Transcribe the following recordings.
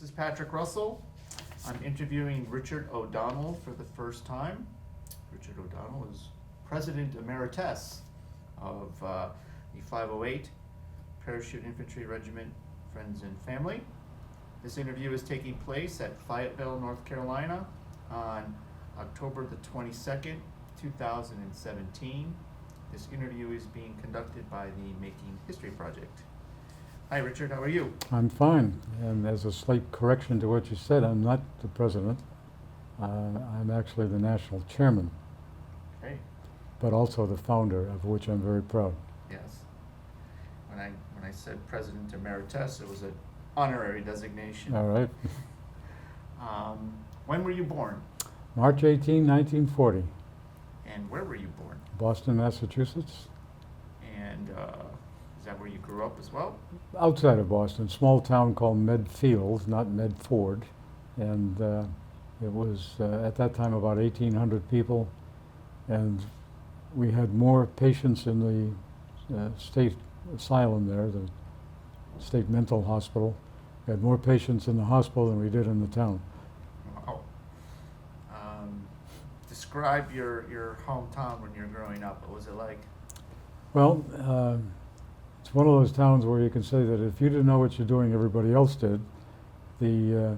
This is Patrick Russell. I'm interviewing Richard O'Donnell for the first time. Richard O'Donnell is President Emeritus of the 508 Parachute Infantry Regiment Friends and Family. This interview is taking place at Fayetteville, North Carolina on October the 22nd, 2017. This interview is being conducted by the Making History Project. Hi Richard, how are you? I'm fine, and as a slight correction to what you said, I'm not the president. I'm actually the national chairman, Okay. but also the founder, of which I'm very proud. Yes. When I said President Emeritus, it was an honorary designation. All right. When were you born? March 18, 1940, And where were you born? Boston, Massachusetts. And is that where you grew up as well? Outside of Boston, small town called Medfield, not Medford. And it was, at that time, about 1,800 people. And we had more patients in the state asylum there, the state mental hospital. We had more patients in the hospital than we did in the town. Wow. Describe your hometown when you're growing up. What was it like? Well, it's one of those towns where you can say that if you didn't know what you're doing, everybody else did. It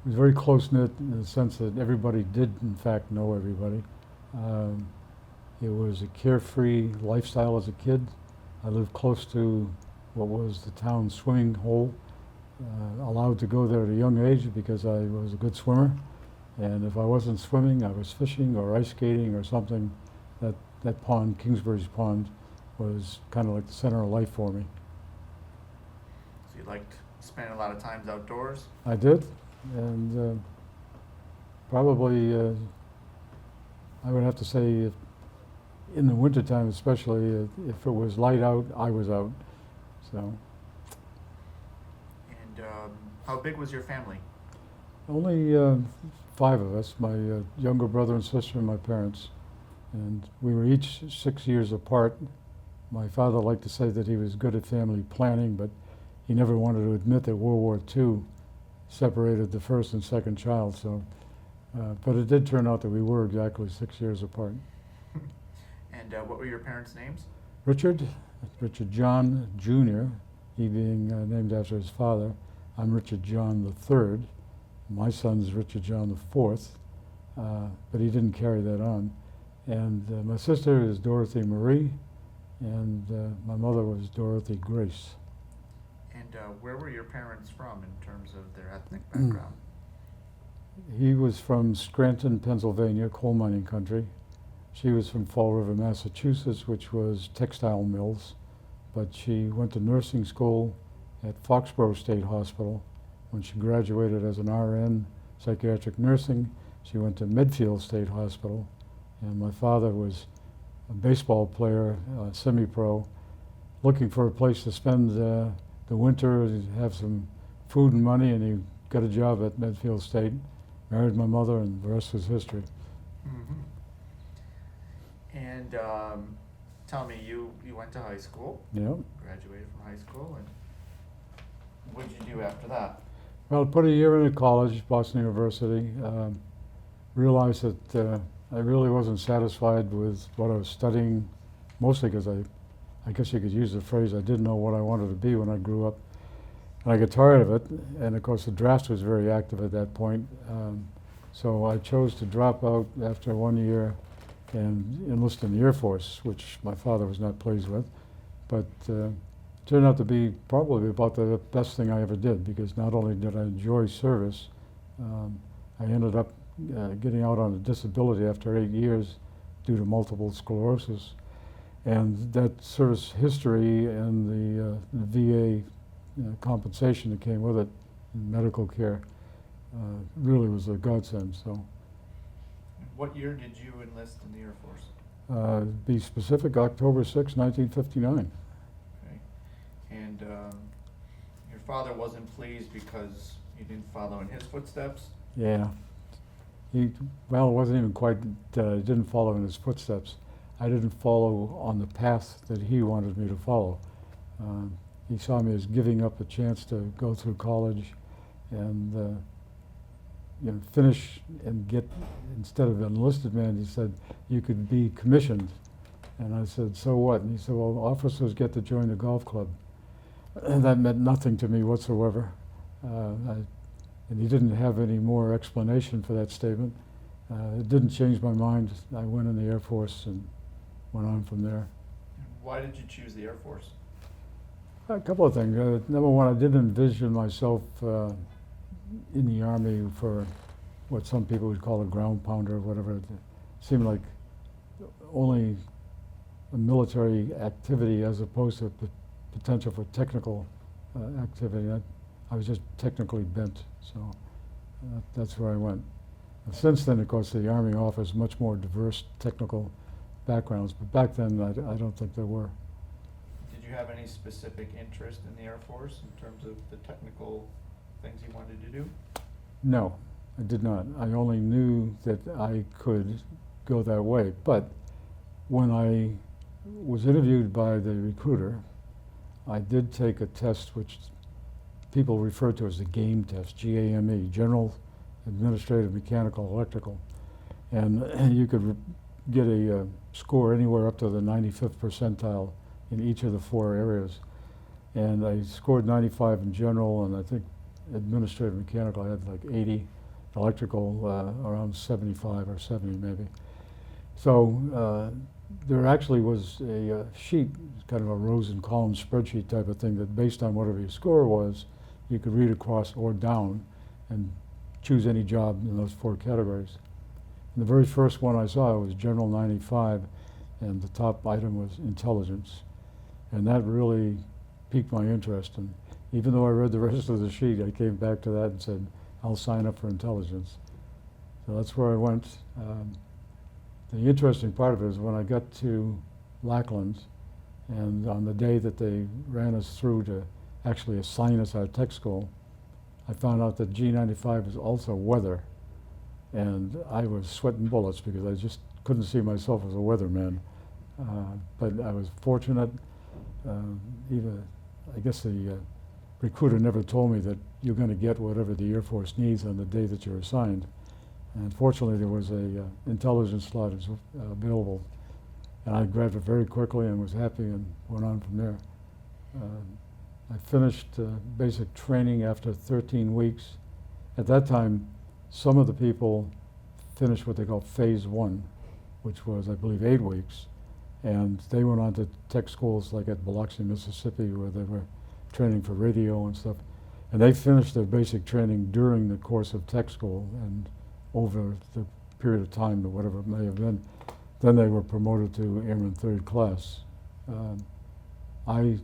was very close-knit in the sense that everybody did, in fact, know everybody. It was a carefree lifestyle as a kid. I lived close to what was the town swimming hole, allowed to go there at a young age because I was a good swimmer. And if I wasn't swimming, I was fishing or ice skating or something. That pond, Kingsbury's Pond, was kind of like the center of life for me. So you liked spending a lot of times outdoors? I did, and probably I would have to say in the wintertime especially, if it was light out, I was out. So. And how big was your family? Only 5 of us, my younger brother and sister and my parents. And we were each 6 years apart. My father liked to say that he was good at family planning, but he never wanted to admit that World War II separated the first and second child. So, but it did turn out that we were exactly 6 years apart. And what were your parents' names? Richard John Jr., he being named after his father. I'm Richard John III. My son's Richard John IV, but he didn't carry that on. And my sister is Dorothy Marie, and my mother was Dorothy Grace. And where were your parents from in terms of their ethnic background? He was from Scranton, Pennsylvania, coal mining country. She was from Fall River, Massachusetts, which was textile mills. But she went to nursing school at Foxborough State Hospital. When she graduated as an RN, psychiatric nursing, she went to Medfield State Hospital. And my father was a baseball player, semi-pro, looking for a place to spend the winter, have some food and money, and he got a job at Medfield State, married my mother, and the rest was history. Mm-hmm. And tell me, you went to high school, Yeah. graduated from high school, and what did you do after that? Well, put a year into college, Boston University. Realized that I really wasn't satisfied with what I was studying, mostly because I guess you could use the phrase, I didn't know what I wanted to be when I grew up. And I got tired of it, and of course the draft was very active at that point. So I chose to drop out after 1 year and enlist in the Air Force, which my father was not pleased with. But turned out to be probably about the best thing I ever did, because not only did I enjoy service, I ended up getting out on a disability after 8 years due to multiple sclerosis. And that service history and the VA compensation that came with it, medical care, really was a godsend. So, What year did you enlist in the Air Force? be specific, October 6, 1959. Okay. And your father wasn't pleased because you didn't follow in his footsteps? Yeah. Well, it wasn't even quite, didn't follow in his footsteps. I didn't follow on the path that he wanted me to follow. He saw me as giving up a chance to go through college and finish and get, instead of enlisted man, he said, you could be commissioned. And I said, so what? And he said, well, officers get to join the golf club. And that meant nothing to me whatsoever. And he didn't have any more explanation for that statement. It didn't change my mind. I went in the Air Force and went on from there. Why did you choose the Air Force? A couple of things. Number one, I didn't envision myself in the Army for what some people would call a ground pounder or whatever. It seemed like only a military activity as opposed to potential for technical activity. I was just technically bent, so that's where I went. And since then, of course, the Army offers much more diverse technical backgrounds, but back then I don't think there were. Did you have any specific interest in the Air Force in terms of the technical things you wanted to do? No, I did not. I only knew that I could go that way. But when I was interviewed by the recruiter, I did take a test which people refer to as the GAME test, G-A-M-E, General Administrative Mechanical Electrical. And you could get a score anywhere up to the 95th percentile in each of the 4 areas. And I scored 95 in general, and I think administrative mechanical I had like 80, electrical around 75 or 70 maybe. So there actually was a sheet, kind of a rows and columns spreadsheet type of thing, that based on whatever your score was, you could read across or down and choose any job in those 4 categories. And the very first one I saw was General 95, and the top item was intelligence. And that really piqued my interest. And even though I read the rest of the sheet, I came back to that and said, I'll sign up for intelligence. So that's where I went. The interesting part of it is when I got to Lackland, and on the day that they ran us through to actually assign us our tech school, I found out that G95 is also weather. And I was sweating bullets because I just couldn't see myself as a weatherman. But I was fortunate. Even, I guess the recruiter never told me that you're going to get whatever the Air Force needs on the day that you're assigned. And fortunately, there was a intelligence slot available. And I grabbed it very quickly and was happy and went on from there. I finished basic training after 13 weeks. At that time, some of the people finished what they call phase 1, which was, I believe, 8 weeks. And they went on to tech schools like at Biloxi, Mississippi, where they were training for radio and stuff. And they finished their basic training during the course of tech school, and over the period of time, or whatever it may have been, then they were promoted to Airman 3rd class. I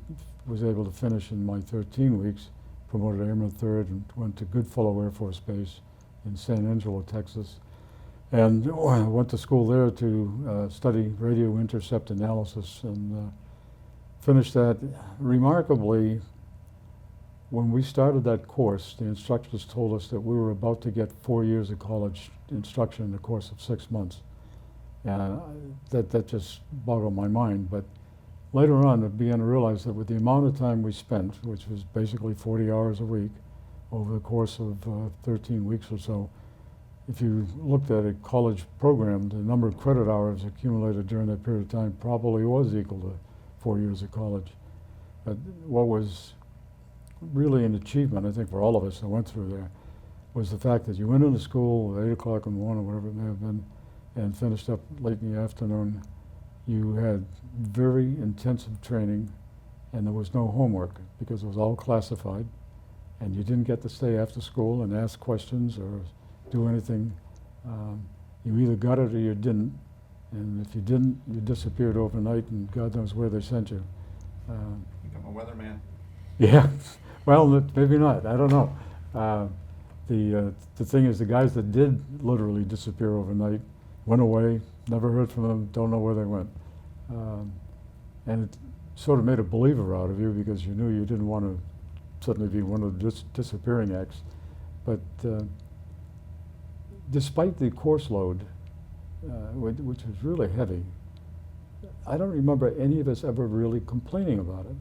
was able to finish in my 13 weeks, promoted Airman 3rd, and went to Goodfellow Air Force Base in San Angelo, Texas. And I went to school there to study radio intercept analysis, and finished that. Remarkably, when we started that course, the instructors told us that we were about to get 4 years of college instruction in the course of 6 months. And that just boggled my mind. But later on, I began to realize that with the amount of time we spent, which was basically 40 hours a week over the course of 13 weeks or so, if you looked at a college program, the number of credit hours accumulated during that period of time probably was equal to 4 years of college. But what was really an achievement, I think, for all of us that went through there, was the fact that you went into school at 8 o'clock in the morning, whatever it may have been, and finished up late in the afternoon. You had very intensive training, and there was no homework because it was all classified, and you didn't get to stay after school and ask questions or do anything. You either got it or you didn't, and if you didn't, you disappeared overnight, and God knows where they sent you. Become a weatherman. Yeah, well, maybe not. I don't know. The thing is, the guys that did literally disappear overnight went away, never heard from them, don't know where they went. And it sort of made a believer out of you because you knew you didn't want to suddenly be one of the disappearing acts. But despite the course load, which was really heavy, I don't remember any of us ever really complaining about it.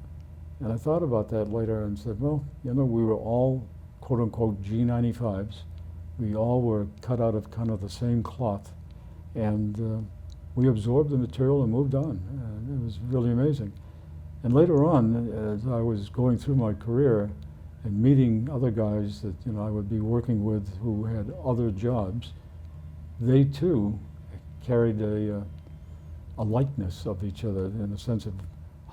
And I thought about that later and said, well, you know, we were all quote-unquote G95s. We all were cut out of kind of the same cloth, and we absorbed the material and moved on. It was really amazing. And later on, as I was going through my career and meeting other guys that I would be working with who had other jobs, they too carried a likeness of each other in the sense of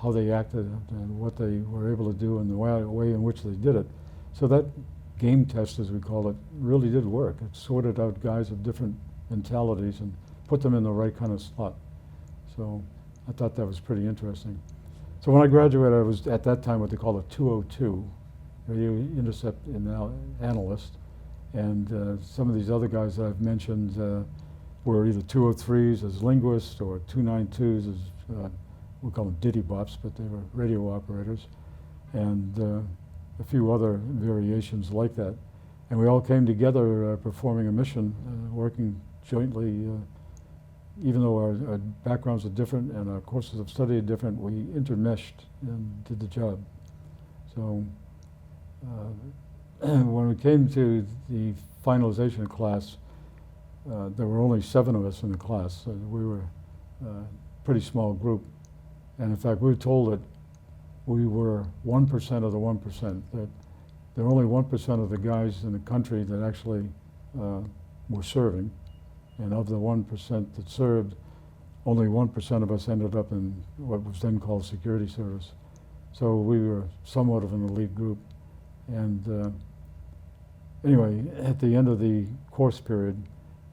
how they acted and what they were able to do and the way in which they did it. So that game test, as we call it, really did work. It sorted out guys of different mentalities and put them in the right kind of slot. So I thought that was pretty interesting. So when I graduated, I was at that time what they call a 202, radio intercept analyst, and some of these other guys that I've mentioned were either 203s as linguists or 292s as, we call them ditty bops, but they were radio operators, and a few other variations like that. And we all came together performing a mission, working jointly. Even though our backgrounds are different and our courses of study are different, we intermeshed and did the job. So when we came to the finalization class, there were only 7 of us in the class. So we were a pretty small group. And in fact, we were told that we were 1% of the 1%, that there were only 1% of the guys in the country that actually were serving. And of the 1% that served, only 1% of us ended up in what was then called security service. So we were somewhat of an elite group. And anyway, at the end of the course period,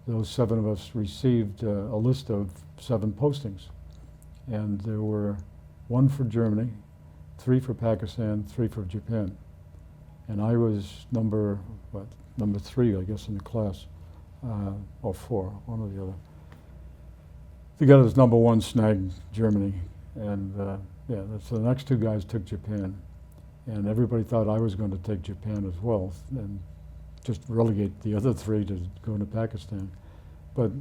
those 7 of us received a list of 7 postings. And there were 1 for Germany, 3 for Pakistan, 3 for Japan. And I was number 3, I guess, in the class. Or 4, one or the other. Together as number 1 snagged Germany, and so the next 2 guys took Japan, and everybody thought I was going to take Japan as well, and just relegate the other 3 to go to Pakistan. But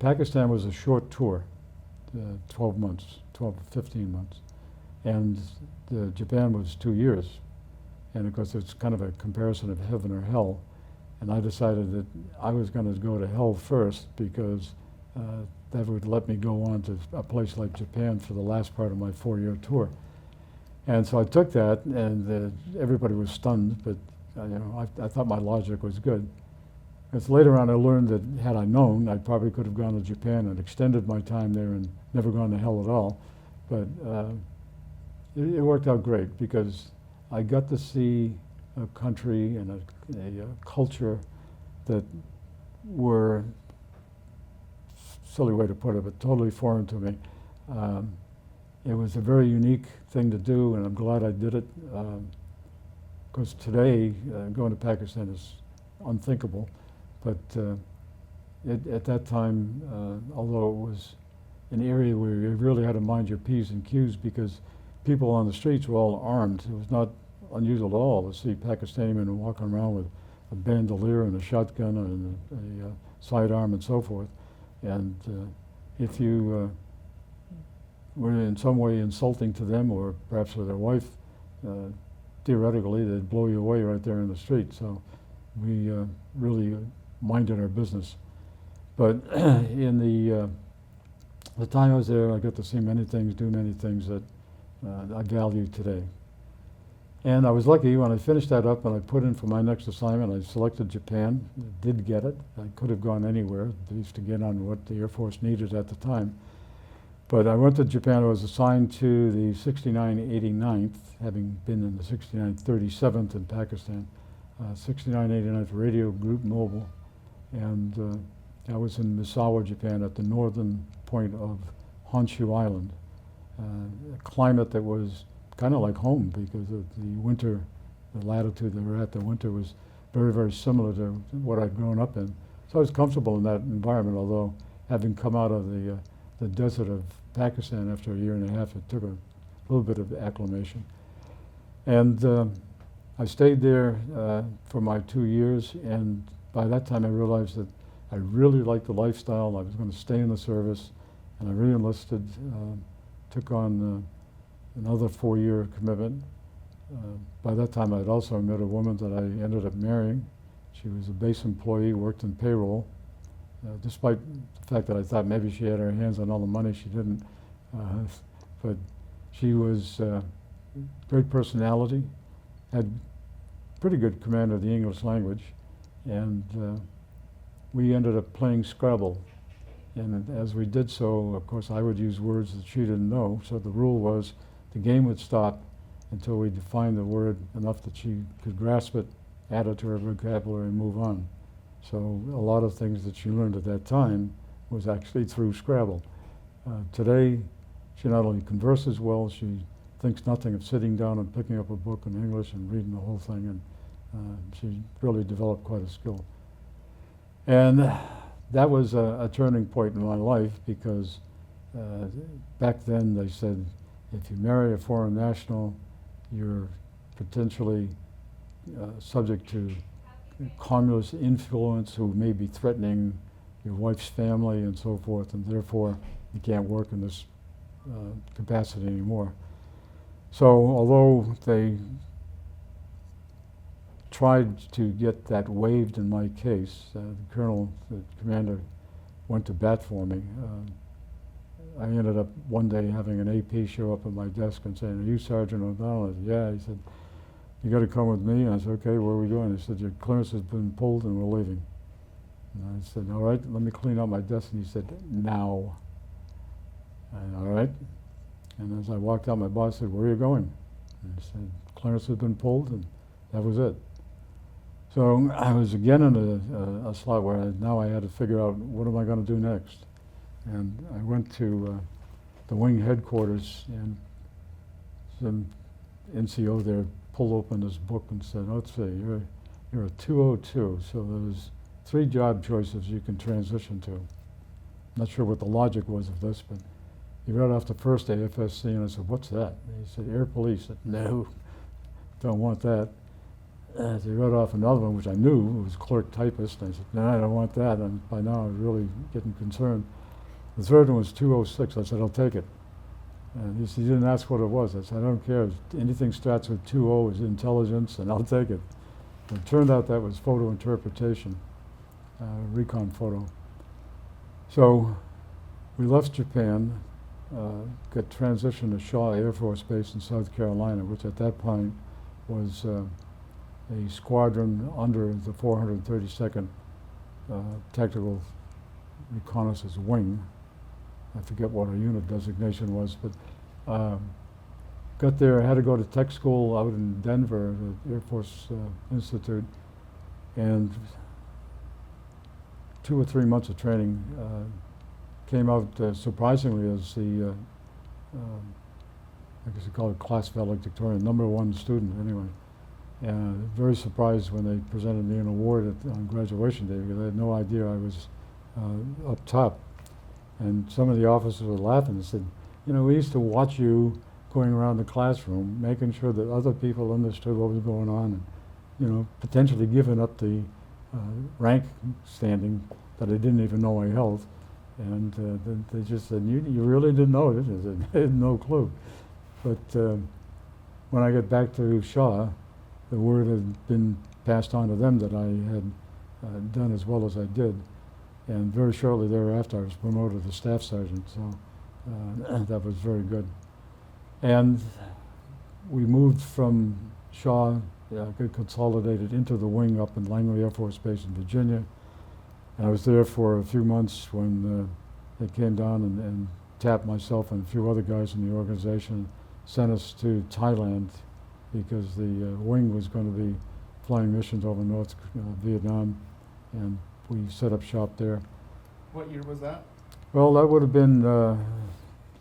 Pakistan was a short tour, 12 to 15 months, and Japan was 2 years, and of course it's kind of a comparison of heaven or hell. And I decided that I was going to go to hell first because that would let me go on to a place like Japan for the last part of my 4-year tour. And so I took that, and everybody was stunned, but I thought my logic was good. Because later on I learned that had I known, I probably could have gone to Japan and extended my time there and never gone to hell at all. But it worked out great because I got to see a country and a culture that were, silly way to put it, but totally foreign to me. It was a very unique thing to do, and I'm glad I did it. Because today, going to Pakistan is unthinkable. But at that time, although it was an area where you really had to mind your P's and Q's because people on the streets were all armed. It was not unusual at all to see Pakistani men walking around with a bandolier and a shotgun and a sidearm and so forth. And if you were in some way insulting to them or perhaps with their wife, theoretically they'd blow you away right there in the street. So we really minded our business. But in the time I was there, I got to see many things, do many things that I value today. And I was lucky when I finished that up and I put in for my next assignment. I selected Japan, did get it. I could have gone anywhere, at least to get on what the Air Force needed at the time. But I went to Japan. I was assigned to the 6989th, having been in the 6937th in Pakistan, 6989th Radio Group Mobile. And I was in Misawa, Japan, at the northern point of Honshu Island, a climate that was kind of like home because of the winter, the latitude that we're at, the winter was very, very similar to what I'd grown up in. So I was comfortable in that environment, although having come out of the desert of Pakistan after a year and a half, it took a little bit of acclimation. And I stayed there for my 2 years, and by that time I realized that I really liked the lifestyle. I was going to stay in the service, and I re-enlisted, took on another 4-year commitment, By that time, I'd also met a woman that I ended up marrying. She was a base employee, worked in payroll. Despite the fact that I thought maybe she had her hands on all the money, she didn't. But she was great personality, had pretty good command of the English language, and we ended up playing Scrabble. And as we did so, of course, I would use words that she didn't know, so the rule was the game would stop until we defined the word enough that she could grasp it, add it to her vocabulary, and move on. So a lot of things that she learned at that time was actually through Scrabble. Today, she not only converses well, she thinks nothing of sitting down and picking up a book in English and reading the whole thing, and she really developed quite a skill. And that was a turning point in my life, because back then they said, if you marry a foreign national, you're potentially subject to communist influence who may be threatening your wife's family and so forth, and therefore you can't work in this capacity anymore. So although they tried to get that waived in my case, the commander went to bat for me. I ended up one day having an AP show up at my desk and saying, "Are you Sergeant O'Donnell?" I said, "Yeah." He said, "You got to come with me." And I said, "Okay, where are we going?" He said, "Your clearance has been pulled and we're leaving." And I said, "All right, let me clean out my desk." And he said, "Now." And all right. And as I walked out, my boss said, "Where are you going?" And I said, "Clearance has been pulled," and that was it. So I was again in a slot where now I had to figure out, what am I going to do next? And I went to the wing headquarters, and some NCO there pulled open his book and said, "Let's see, you're a 202, so there's 3 job choices you can transition to." Not sure what the logic was of this, but he read off the first AFSC, and I said, "What's that?" And he said, "Air Police." I said, "No, don't want that." And he read off another one, which I knew, it was clerk typist. And I said, "No, I don't want that." And by now I was really getting concerned. The third one was 206. I said, "I'll take it." And he didn't ask what it was. I said, "I don't care. Anything starts with 20 is intelligence, and I'll take it." And it turned out that was photo interpretation, recon photo. So we left Japan, got transitioned to Shaw Air Force Base in South Carolina, which at that point was a squadron under the 432nd Tactical Reconnaissance Wing. I forget what our unit designation was, but got there. I had to go to tech school out in Denver, the Air Force Institute, and 2 or 3 months of training came out surprisingly as the, I guess you call it class valedictorian, #1 student anyway. And very surprised when they presented me an award on graduation day, because I had no idea I was up top. And some of the officers were laughing and said, "You know, we used to watch you going around the classroom, making sure that other people understood what was going on, and, you know, potentially giving up the rank standing that I didn't even know I held." And they just said, you really didn't know it?" I said, "I had no clue." But when I got back to Shaw, the word had been passed on to them that I had done as well as I did. And very shortly thereafter, I was promoted to staff sergeant, so that was very good. And we moved from Shaw, got consolidated into the wing up in Langley Air Force Base in Virginia. And I was there for a few months when they came down and tapped myself and a few other guys in the organization, sent us to Thailand, because the wing was going to be flying missions over North Vietnam, and we set up shop there. What year was that? Well, that would have been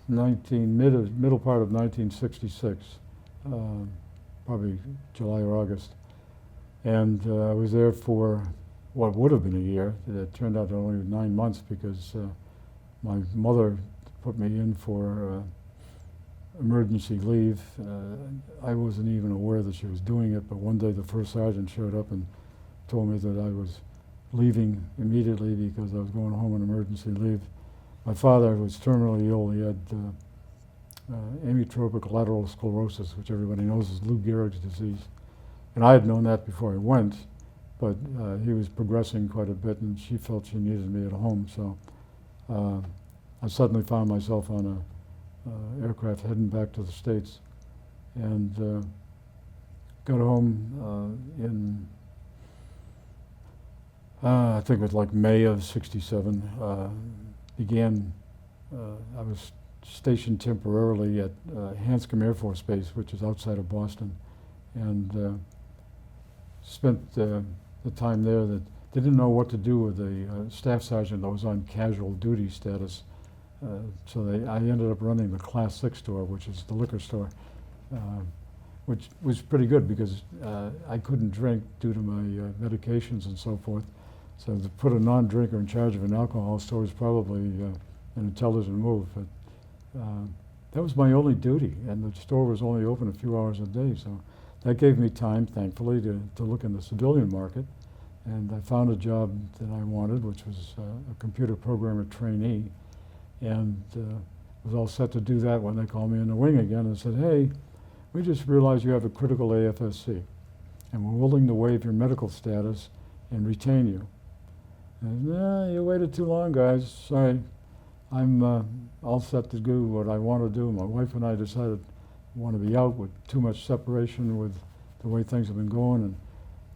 middle part of 1966, probably July or August. And I was there for what would have been a year. It turned out only 9 months, because my mother put me in for emergency leave. I wasn't even aware that she was doing it, but one day the first sergeant showed up and told me that I was leaving immediately because I was going home on emergency leave. My father was terminally ill. He had amyotrophic lateral sclerosis, which everybody knows is Lou Gehrig's disease. And I had known that before I went, but he was progressing quite a bit, and she felt she needed me at home. So I suddenly found myself on a aircraft heading back to the States, and got home in I think it was like May of '67. I was stationed temporarily at Hanscom Air Force Base, which is outside of Boston, and spent the time there. That they didn't know what to do with the staff sergeant that was on casual duty status, so I ended up running the Class 6 store, which is the liquor store, which was pretty good because I couldn't drink due to my medications and so forth. So to put a non-drinker in charge of an alcohol store is probably an intelligent move. But that was my only duty, and the store was only open a few hours a day. So that gave me time, thankfully, to look in the civilian market. And I found a job that I wanted, which was a computer programmer trainee, and was all set to do that when they called me in the wing again and said, "Hey, we just realized you have a critical AFSC, and we're willing to waive your medical status and retain you." And, you waited too long, guys. Sorry. I'm all set to do what I want to do. My wife and I decided we want to be out with too much separation with the way things have been going, and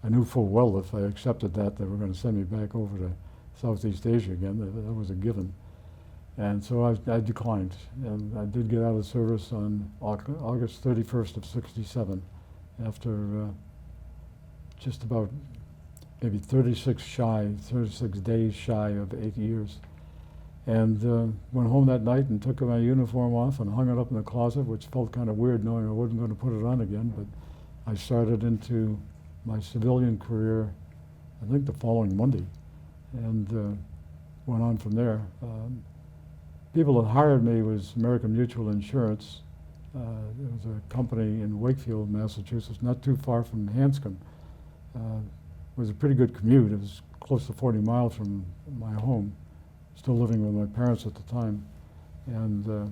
I knew full well if I accepted that, they were going to send me back over to Southeast Asia again. That was a given. And so I declined, and I did get out of service on August 31st of '67 after just about maybe 36 days shy of 8 years. And went home that night and took my uniform off and hung it up in the closet, which felt kind of weird knowing I wasn't going to put it on again. But I started into my civilian career, I think the following Monday, and went on from there. People that hired me was American Mutual Insurance. It was a company in Wakefield, Massachusetts, not too far from Hanscom. It was a pretty good commute. It was close to 40 miles from my home. Still living with my parents at the time, and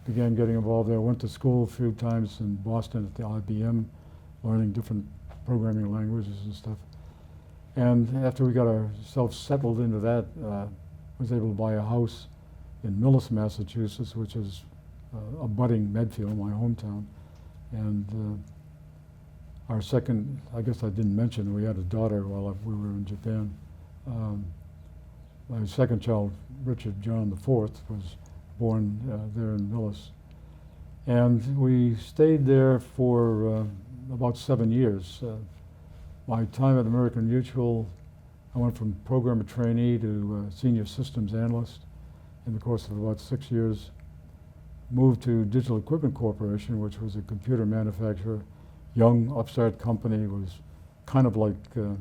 began getting involved there. Went to school a few times in Boston at the IBM, learning different programming languages and stuff. And after we got ourselves settled into that, was able to buy a house in Millis, Massachusetts, which is abutting Medfield, my hometown. And our second, I guess I didn't mention, we had a daughter while we were in Japan. My second child, Richard John IV, was born there in Millis. And we stayed there for about 7 years. My time at American Mutual, I went from programmer trainee to senior systems analyst in the course of about 6 years. Moved to Digital Equipment Corporation, which was a computer manufacturer, young upstart company, was kind of like the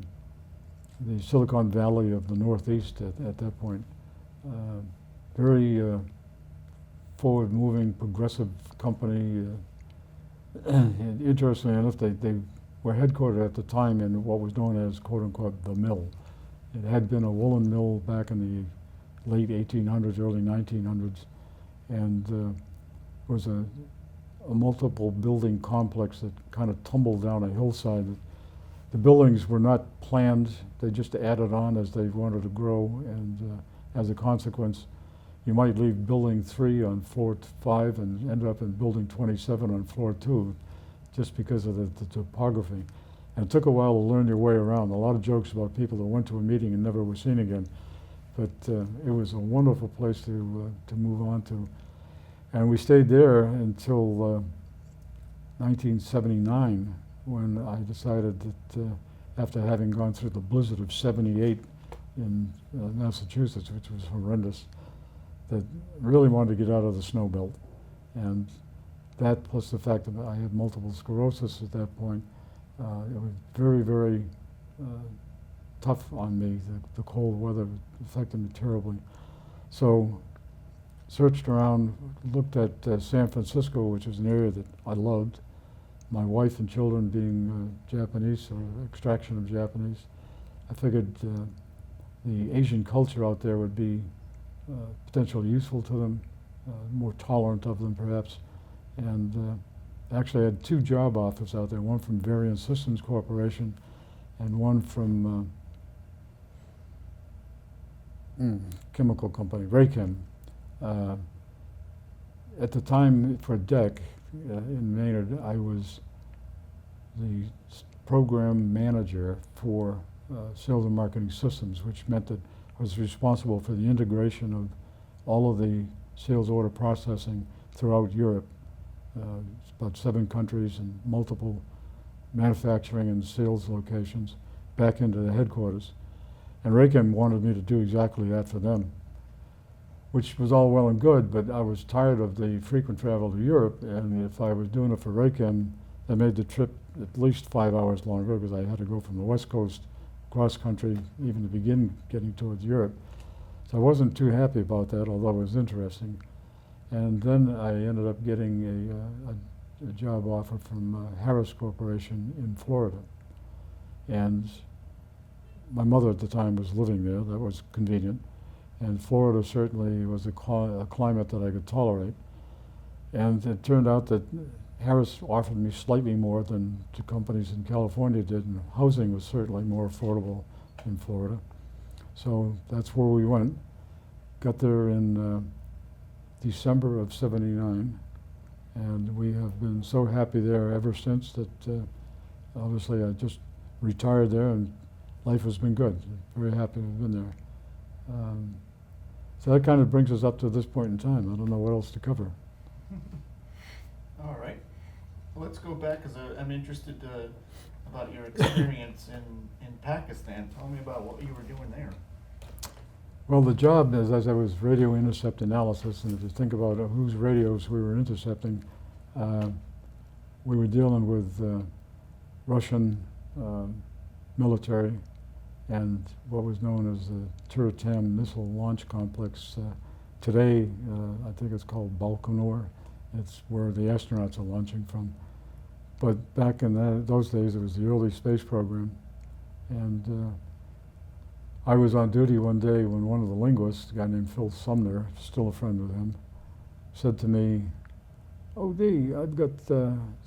Silicon Valley of the Northeast at that point. Very forward-moving, progressive company. And interestingly enough, they were headquartered at the time in what was known as, quote-unquote, the mill. It had been a woolen mill back in the late 1800s, early 1900s, and was a multiple building complex that kind of tumbled down a hillside. The buildings were not planned, they just added on as they wanted to grow, and as a consequence, you might leave building 3 on floor 5 and end up in building 27 on floor 2, just because of the topography. And it took a while to learn your way around. A lot of jokes about people that went to a meeting and never were seen again. But it was a wonderful place to move on to. And we stayed there until 1979, when I decided that after having gone through the blizzard of '78 in Massachusetts, which was horrendous, that really wanted to get out of the snow belt. And that, plus the fact that I had multiple sclerosis at that point, it was very, very tough on me. The cold weather affected me terribly. So searched around, looked at San Francisco, which is an area that I loved. My wife and children being Japanese, or extraction of Japanese. I figured the Asian culture out there would be potentially useful to them, more tolerant of them perhaps, And actually I had 2 job offers out there, one from Variant Systems Corporation and one from chemical company, Raychem. At the time for DEC in Maynard, I was the program manager for sales and marketing systems, which meant that I was responsible for the integration of all of the sales order processing throughout Europe. It's about 7 countries and multiple manufacturing and sales locations back into the headquarters. And Raychem wanted me to do exactly that for them, which was all well and good, but I was tired of the frequent travel to Europe, and if I was doing it for Raychem, that made the trip at least 5 hours longer because I had to go from the West Coast cross country even to begin getting towards Europe. So I wasn't too happy about that, although it was interesting. And then I ended up getting a job offer from Harris Corporation in Florida. And my mother at the time was living there, that was convenient. And Florida certainly was a climate that I could tolerate. And it turned out that Harris offered me slightly more than the companies in California did, and housing was certainly more affordable in Florida. So that's where we went. Got there in December of '79, and we have been so happy there ever since that obviously I just retired there and life has been good. Very happy to have been there. So that kind of brings us up to this point in time. I don't know what else to cover. All right. Well, let's go back because I'm interested about your experience in Pakistan. Tell me about what you were doing there. Well, the job, as I was radio intercept analysis, and if you think about whose radios we were intercepting, we were dealing with Russian military and what was known as the Turitam missile launch complex. Today, I think it's called Baikonur. It's where the astronauts are launching from. But back in those days, it was the early space program. And I was on duty one day when one of the linguists, a guy named Phil Sumner, still a friend with him, said to me, "Oh, D, I've got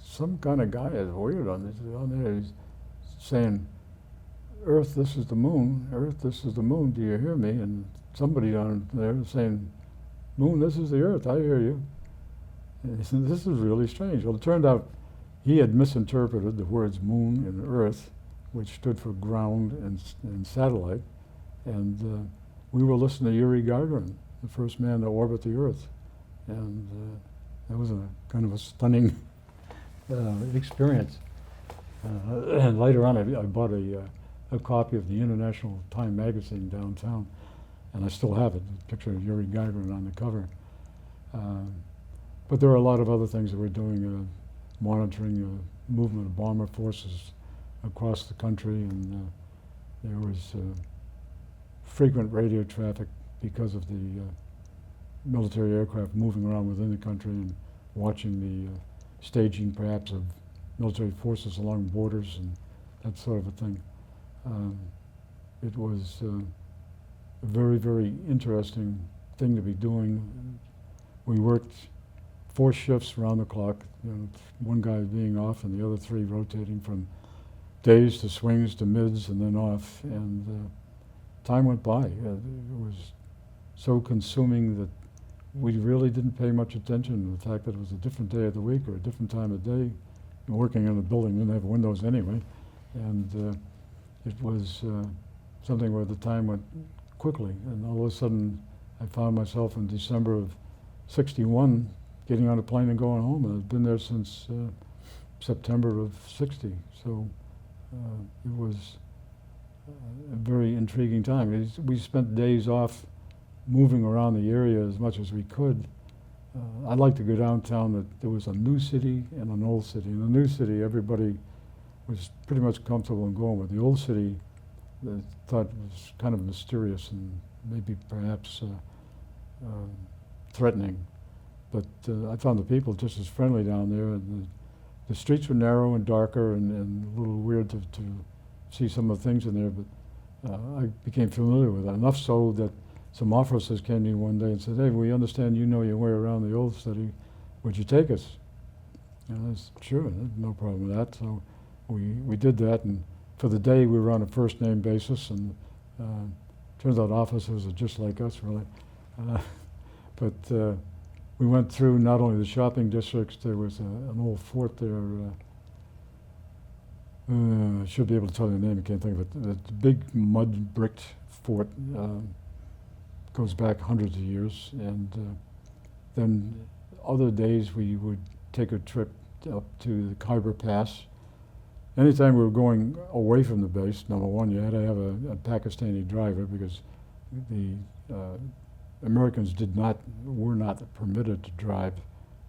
some kind of guy that's weird on there. He's saying, Earth, this is the moon. Earth, this is the moon. Do you hear me?" And somebody down there saying, "Moon, this is the Earth. I hear you." And he said, "This is really strange." Well, it turned out he had misinterpreted the words moon and earth, which stood for ground and satellite. And we were listening to Yuri Gagarin, the first man to orbit the Earth. And that was a kind of a stunning experience. And later on, I bought a copy of the International Time magazine downtown, and I still have it, a picture of Yuri Gagarin on the cover. But there are a lot of other things that we're doing, monitoring the movement of bomber forces across the country, and there was frequent radio traffic because of the military aircraft moving around within the country and watching the staging perhaps of military forces along borders and that sort of a thing. It was a very, very interesting thing to be doing. We worked 4 shifts around the clock, one guy being off and the other 3 rotating from days to swings to mids and then off, and time went by. It was so consuming that we really didn't pay much attention to the fact that it was a different day of the week or a different time of day. Working in a building didn't have windows anyway, and it was something where the time went quickly, and all of a sudden I found myself in December of '61 getting on a plane and going home, and I've been there since September of '60. So it was a very intriguing time. We spent days off moving around the area as much as we could. I'd like to go downtown. That there was a new city and an old city. In the new city, everybody was pretty much comfortable in going with. The old city, I thought was kind of mysterious and maybe perhaps threatening. But I found the people just as friendly down there. And the streets were narrow and darker and a little weird to see some of the things in there, but I became familiar with it, enough so that some officers came to me one day and said, "Hey, we understand you know your way around the old city. Would you take us?" And I said, sure, no problem with that. So we did that, and for the day we were on a first name basis, and turns out officers are just like us, really. But we went through not only the shopping districts, there was an old fort there. I should be able to tell you the name, I can't think of it. The big mud bricked fort goes back hundreds of years, and then other days we would take a trip up to the Khyber Pass. Anytime we were going away from the base, number one, you had to have a Pakistani driver, because the Americans were not permitted to drive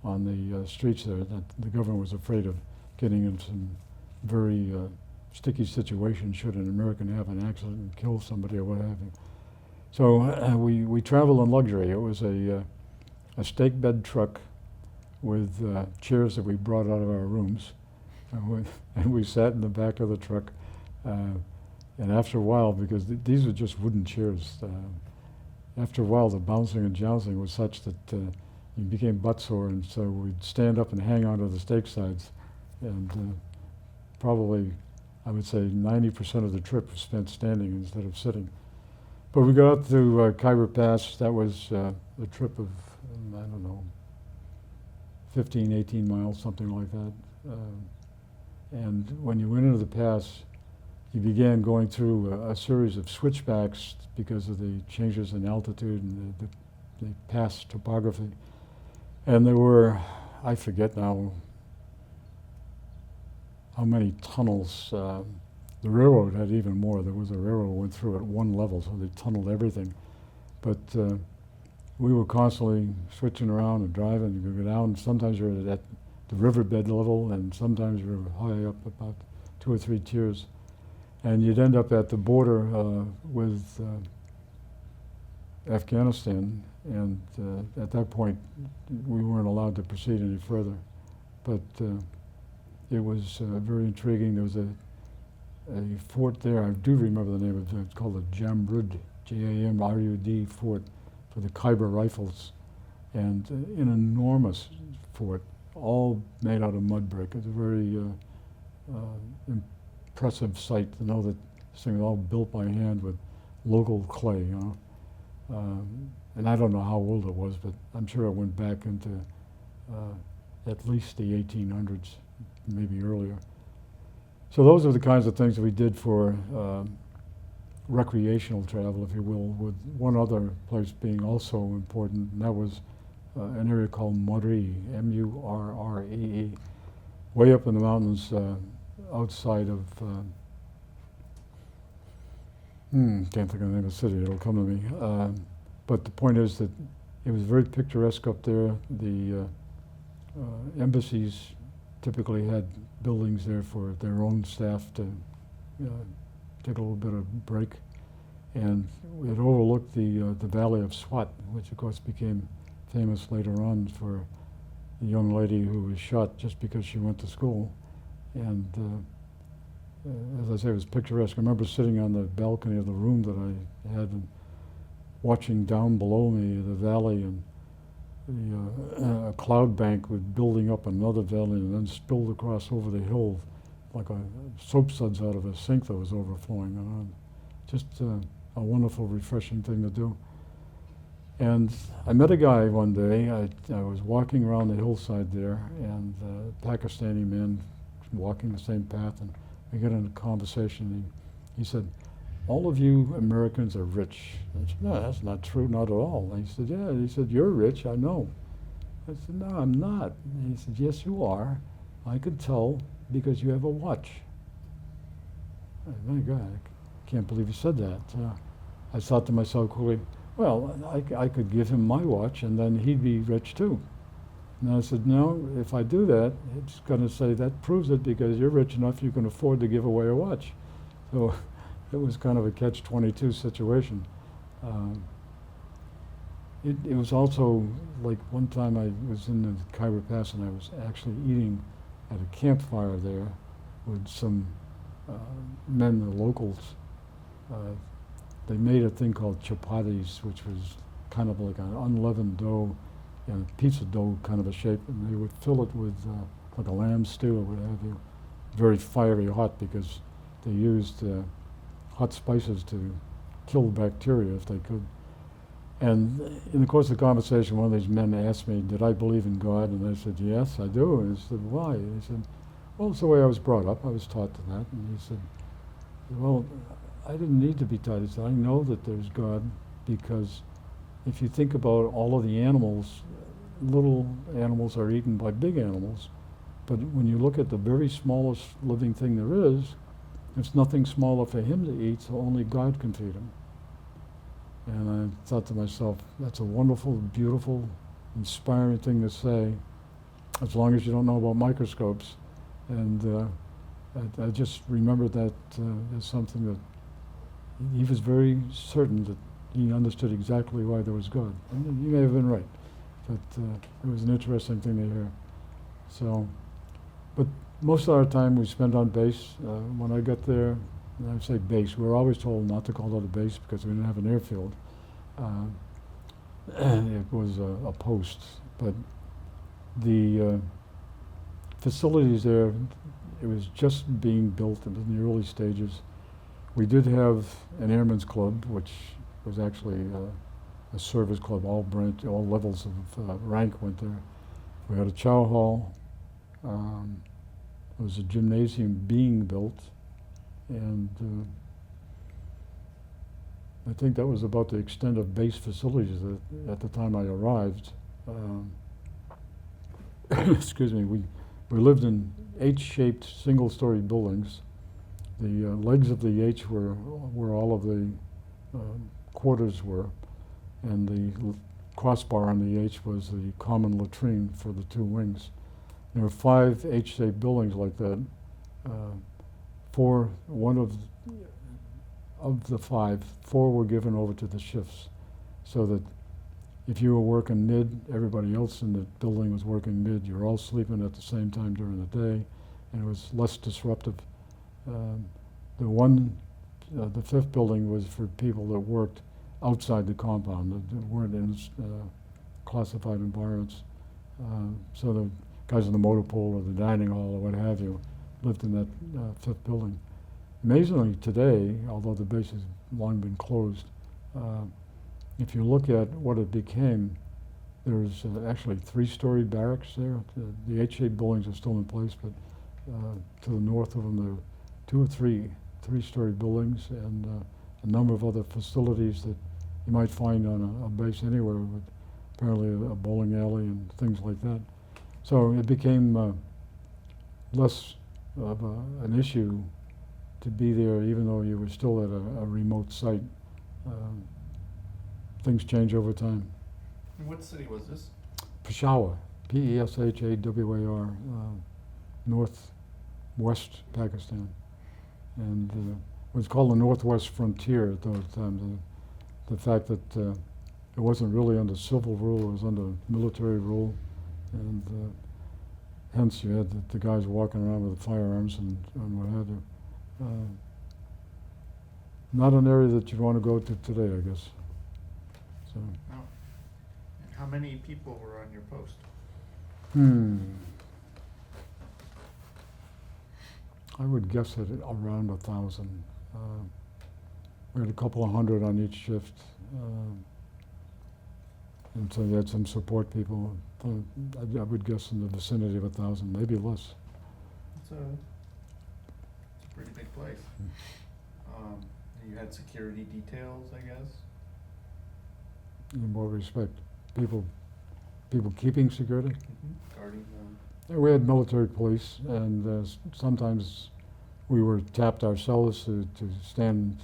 on the streets there. That the government was afraid of getting in some very sticky situation should an American have an accident and kill somebody or what have you. So we traveled in luxury. It was a stake bed truck with chairs that we brought out of our rooms. And we sat in the back of the truck. And after a while, because these were just wooden chairs, after a while the bouncing and jouncing was such that you became butt sore, and so we'd stand up and hang onto the stake sides. And probably, I would say 90% of the trip was spent standing instead of sitting. But we got up to Khyber Pass. That was a trip of, I don't know, 15, 18 miles, something like that. And when you went into the pass, you began going through a series of switchbacks because of the changes in altitude and the pass topography. And there were, I forget now how many tunnels. The railroad had even more. There was a railroad went through at one level, so they tunneled everything. But we were constantly switching around and driving. You could go down. Sometimes you're at the riverbed level, and sometimes you're high up, about 2 or 3 tiers. And you'd end up at the border with Afghanistan, and at that point we weren't allowed to proceed any further. But it was very intriguing. There was a fort there. I do remember the name of it. It's called the Jamrud, Jamrud fort, for the Khyber Rifles, and an enormous fort, all made out of mud brick. It's a very impressive sight to know that this thing was all built by hand with local clay, you know. And I don't know how old it was, but I'm sure it went back into at least the 1800s, maybe earlier. So those are the kinds of things that we did for recreational travel, if you will, with one other place being also important, and that was an area called Murree, M-U-R-R-E-E, way up in the mountains outside of, can't think of the name of the city, it'll come to me. But the point is that it was very picturesque up there. The embassies typically had buildings there for their own staff to take a little bit of break. And it overlooked the Valley of Swat, which of course became famous later on for a young lady who was shot just because she went to school. And as I say, it was picturesque. I remember sitting on the balcony of the room that I had and watching down below me the valley, and a cloud bank was building up another valley and then spilled across over the hill like a soap suds out of a sink that was overflowing. Just a wonderful, refreshing thing to do. And I met a guy one day. I was walking around the hillside there, and a Pakistani man walking the same path, and we got into a conversation. He said, "All of you Americans are rich." I said, "No, that's not true, not at all." And he said, "Yeah." He said, "You're rich, I know." I said, "No, I'm not." And he said, "Yes, you are. I could tell because you have a watch." My God, I can't believe he said that. I thought to myself quickly, well, I could give him my watch and then he'd be rich too. And I said, no, if I do that, it's going to say that proves it because you're rich enough you can afford to give away a watch. So it was kind of a catch-22 situation. It was also like one time I was in the Khyber Pass and I was actually eating at a campfire there with some men, the locals. They made a thing called chapatis, which was kind of like an unleavened dough and a pizza dough kind of a shape, and they would fill it with like a lamb stew or what have you. Very fiery hot because they used hot spices to kill bacteria if they could. And in the course of the conversation, one of these men asked me, did I believe in God? And I said, yes, I do. And he said, why? And he said, well, it's the way I was brought up. I was taught to that. And he said, well, I didn't need to be taught. He said, I know that there's God because if you think about all of the animals, little animals are eaten by big animals. But when you look at the very smallest living thing there is, there's nothing smaller for him to eat, so only God can feed him. And I thought to myself, that's a wonderful, beautiful, inspiring thing to say, as long as you don't know about microscopes. And I just remembered that as something that he was very certain that he understood exactly why there was God. And he may have been right, but it was an interesting thing to hear. So, but most of our time we spent on base. When I got there, and I say base, we were always told not to call it a base because we didn't have an airfield. It was a post, but the facilities there, it was just being built. It was in the early stages. We did have an airmen's club, which was actually a service club. All levels of rank went there. We had a chow hall. There was a gymnasium being built, and I think that was about the extent of base facilities at the time I arrived. Excuse me. We lived in H-shaped single-story buildings. The legs of the H were where all of the quarters were, and the crossbar on the H was the common latrine for the two wings. There were 5 H-shaped buildings like that. One of the 5, 4 were given over to the shifts, so that if you were working mid, everybody else in the building was working mid. You were all sleeping at the same time during the day, and it was less disruptive. The 5th building was for people that worked outside the compound, that weren't in classified environments. So the guys in the motor pool or the dining hall or what have you lived in that 5th building. Amazingly today, although the base has long been closed, if you look at what it became, there's actually 3-story barracks there. The H-shaped buildings are still in place, but to the north of them there are 2 or 3 3-story buildings and a number of other facilities that you might find on a base anywhere, with apparently a bowling alley and things like that. So it became less of an issue to be there, even though you were still at a remote site. Things change over time. And what city was this? Peshawar, P-E-S-H-A-W-A-R, northwest Pakistan. And it was called the Northwest Frontier at those times. The fact that it wasn't really under civil rule, it was under military rule. And hence you had the guys walking around with firearms and what have you. Not an area that you'd want to go to today, I guess. So. Oh. And how many people were on your post? I would guess at around 1,000. We had a couple of hundred on each shift. And so you had some support people. I would guess in the vicinity of 1,000, maybe less. It's a pretty big place. You had security details, I guess? In what respect? People keeping security? Mm-hmm. Guarding them. Yeah, we had military police, and sometimes we were tapped ourselves to stand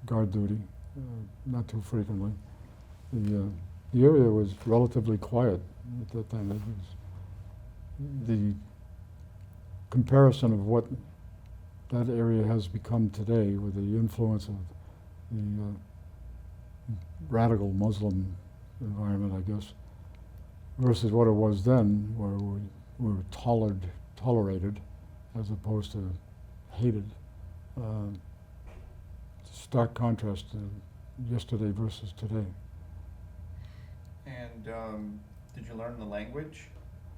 guard duty, not too frequently. The area was relatively quiet at that time. It was the comparison of what that area has become today with the influence of the radical Muslim environment, I guess, versus what it was then, where we were tolerated as opposed to hated. Stark contrast to yesterday versus today. And did you learn the language?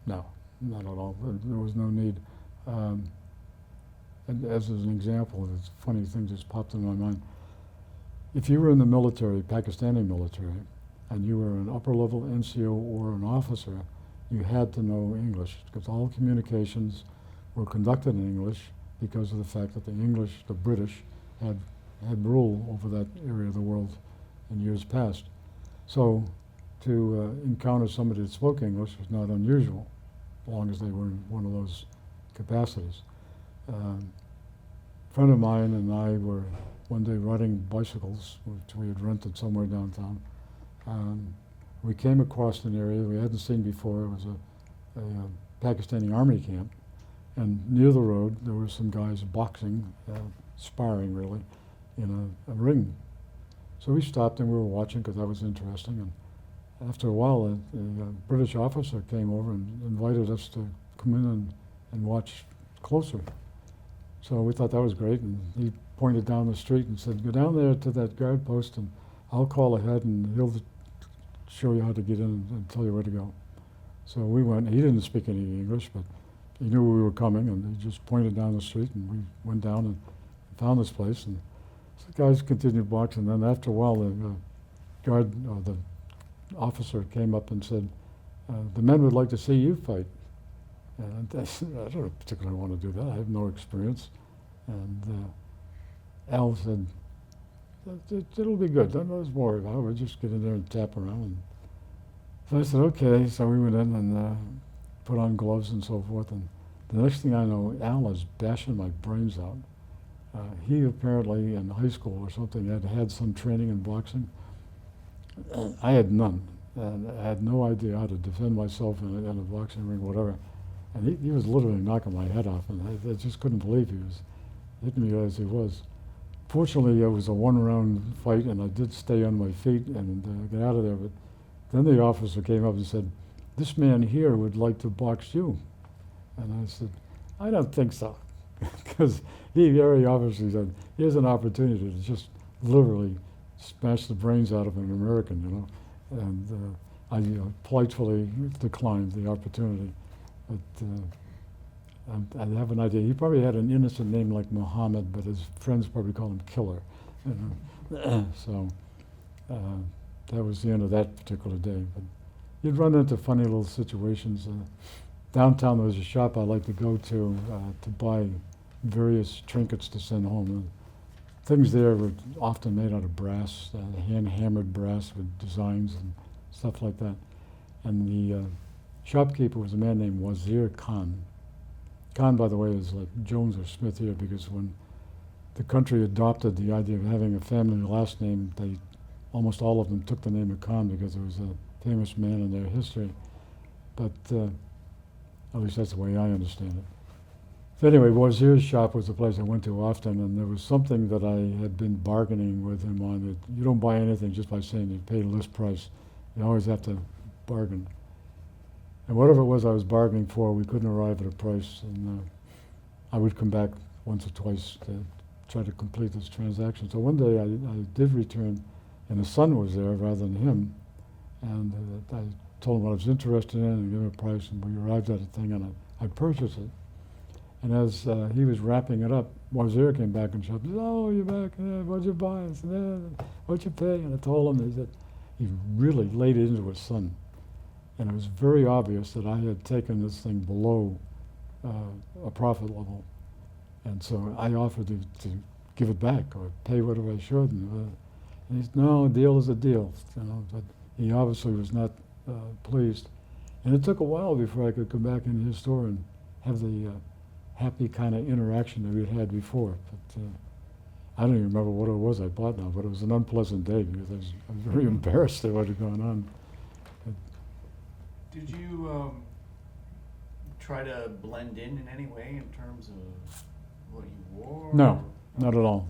No, not at all. There was no need. And as an example, this funny thing just popped in my mind. If you were in the military, Pakistani military, and you were an upper-level NCO or an officer, you had to know English, because all communications were conducted in English because of the fact that the British, had rule over that area of the world in years past. So to encounter somebody that spoke English was not unusual, as long as they were in one of those capacities. A friend of mine and I were one day riding bicycles, which we had rented somewhere downtown. We came across an area we hadn't seen before. It was a Pakistani army camp, and near the road there were some guys boxing, sparring really, in a ring. So we stopped and we were watching because that was interesting. And after a while, a British officer came over and invited us to come in and watch closer. So we thought that was great, and he pointed down the street and said, "Go down there to that guard post, and I'll call ahead, and he'll show you how to get in and tell you where to go." So we went. He didn't speak any English, but he knew we were coming, and he just pointed down the street, and we went down and found this place. And so the guys continued boxing. And then after a while, the guard, or the officer, came up and said, "The men would like to see you fight." And I said, "I don't particularly want to do that. I have no experience." And Al said, "It'll be good. Don't worry about it. We'll just get in there and tap around." And so I said, "Okay." So we went in and put on gloves and so forth. And the next thing I know, Al is bashing my brains out. He apparently in high school or something had some training in boxing. I had none. And I had no idea how to defend myself in a boxing ring, whatever. And he was literally knocking my head off, and I just couldn't believe he was hitting me as he was. Fortunately, it was a one-round fight, and I did stay on my feet and get out of there. But then the officer came up and said, "This man here would like to box you." And I said, "I don't think so." Because he very obviously said, here's an opportunity to just literally smash the brains out of an American, you know. And I politely declined the opportunity. But I have an idea. He probably had an innocent name like Muhammad, but his friends probably called him Killer. You know? So that was the end of that particular day. But you'd run into funny little situations. Downtown there was a shop I like to go to buy various trinkets to send home. And things there were often made out of brass, hand-hammered brass with designs and stuff like that. And the shopkeeper was a man named Wazir Khan. Khan, by the way, is like Jones or Smith here, because when the country adopted the idea of having a family last name, almost all of them took the name of Khan because it was a famous man in their history. But at least that's the way I understand it. So anyway, Wazir's shop was the place I went to often, and there was something that I had been bargaining with him on. That you don't buy anything just by saying you pay list price. You always have to bargain. And whatever it was I was bargaining for, we couldn't arrive at a price, and I would come back once or twice to try to complete this transaction. So one day I did return, and his son was there rather than him, and I told him what I was interested in and gave him a price, and we arrived at a thing, and I purchased it. And as he was wrapping it up, Wazir came back and said, "Oh, you're back, what'd you buy?" I said, "What'd you pay?" And I told him. He said, he really laid it into his son. And it was very obvious that I had taken this thing below a profit level. And so I offered to give it back or pay whatever I should. And he said, "No, a deal is a deal." You know, but he obviously was not pleased. And it took a while before I could come back into his store and have the happy kind of interaction that we'd had before. But I don't even remember what it was I bought now, but it was an unpleasant day because I was very embarrassed at what had gone on. Did you try to blend in any way in terms of what you wore? No, not at all.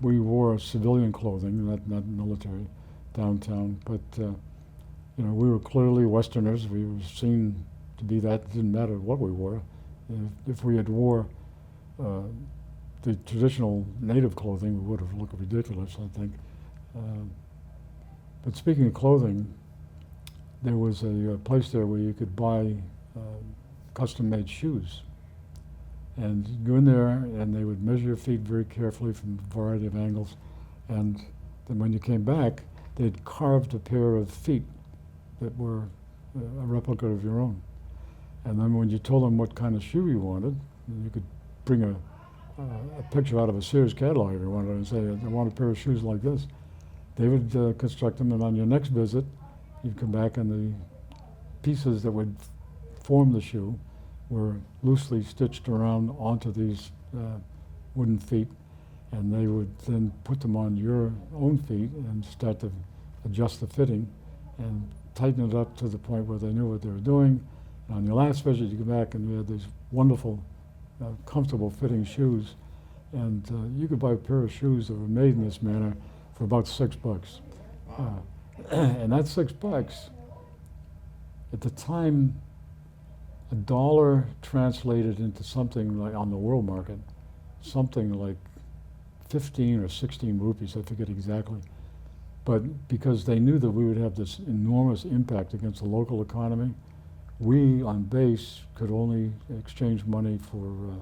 We wore civilian clothing, not military, downtown. But we were clearly Westerners. We were seen to be that. It didn't matter what we wore. If we had wore the traditional native clothing, we would have looked ridiculous, I think. But speaking of clothing, there was a place there where you could buy custom-made shoes. And you go in there, and they would measure your feet very carefully from a variety of angles. And then when you came back, they'd carved a pair of feet that were a replica of your own. And then when you told them what kind of shoe you wanted, you could bring a picture out of a Sears catalog if you wanted and say, I want a pair of shoes like this. They would construct them, and on your next visit, you'd come back and the pieces that would form the shoe were loosely stitched around onto these wooden feet, and they would then put them on your own feet and start to adjust the fitting and tighten it up to the point where they knew what they were doing. And on your last visit, you come back and you had these wonderful, comfortable fitting shoes, and you could buy a pair of shoes that were made in this manner for about $6. Wow. And that $6, at the time, $1 translated into something like, on the world market, something like 15 or 16 rupees, I forget exactly. But because they knew that we would have this enormous impact against the local economy, we on base could only exchange money for a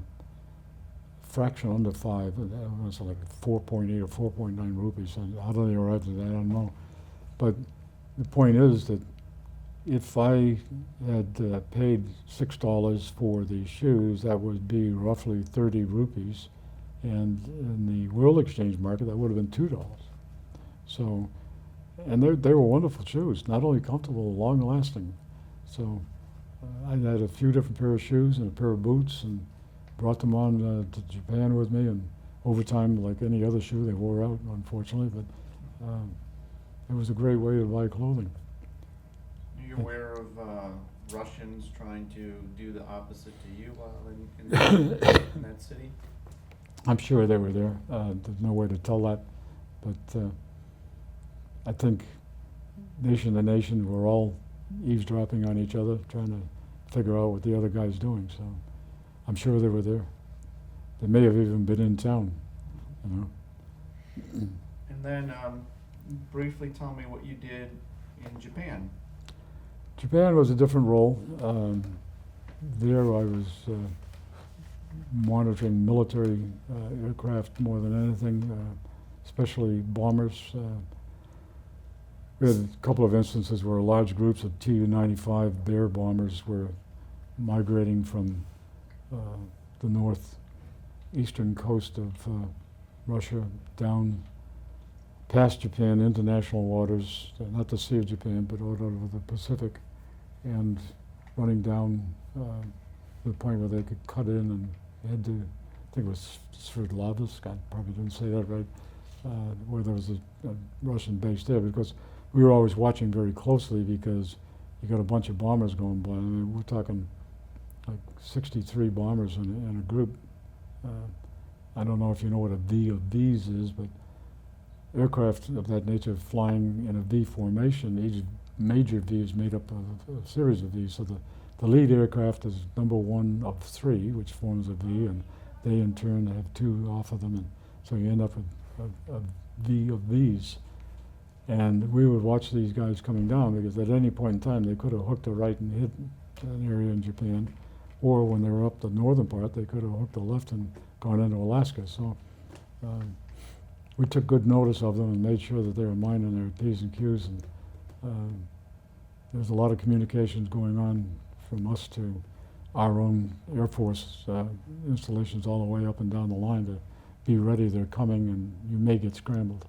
fraction under 5, it was like 4.8 or 4.9 rupees. And how do they arrive at that? I don't know. But the point is that if I had paid $6 for the shoes, that would be roughly 30 rupees. And in the world exchange market, that would have been $2. So, and they were wonderful shoes, not only comfortable, long lasting. So I had a few different pair of shoes and a pair of boots, and brought them on to Japan with me, and over time, like any other shoe, they wore out, unfortunately, but it was a great way to buy clothing. Are you aware of Russians trying to do the opposite to you while in that city? I'm sure they were there. There's no way to tell that, but I think nation to nation, we're all eavesdropping on each other, trying to figure out what the other guy's doing. So I'm sure they were there. They may have even been in town, you know. And then briefly tell me what you did in Japan. Japan was a different role. There I was monitoring military aircraft more than anything, especially bombers. We had a couple of instances where large groups of Tu-95 Bear bombers were migrating from the northeastern coast of Russia down past Japan, international waters, not the Sea of Japan, but out over the Pacific, and running down to the point where they could cut in and head to, I think it was Sverdlovsk, I probably didn't say that right, where there was a Russian base there, because we were always watching very closely, because you got a bunch of bombers going by. I mean, we're talking like 63 bombers in a group. I don't know if you know what a V of Vs is, but aircraft of that nature flying in a V formation, each major V is made up of a series of Vs. So the lead aircraft is number 1 of 3, which forms a V, and they in turn have 2 off of them, and so you end up with a V of Vs. And we would watch these guys coming down, because at any point in time they could have hooked a right and hit an area in Japan, or when they were up the northern part, they could have hooked a left and gone into Alaska. So we took good notice of them and made sure that they were minding their P's and Q's. And there's a lot of communications going on from us to our own Air Force installations all the way up and down the line to be ready, they're coming, and you may get scrambled.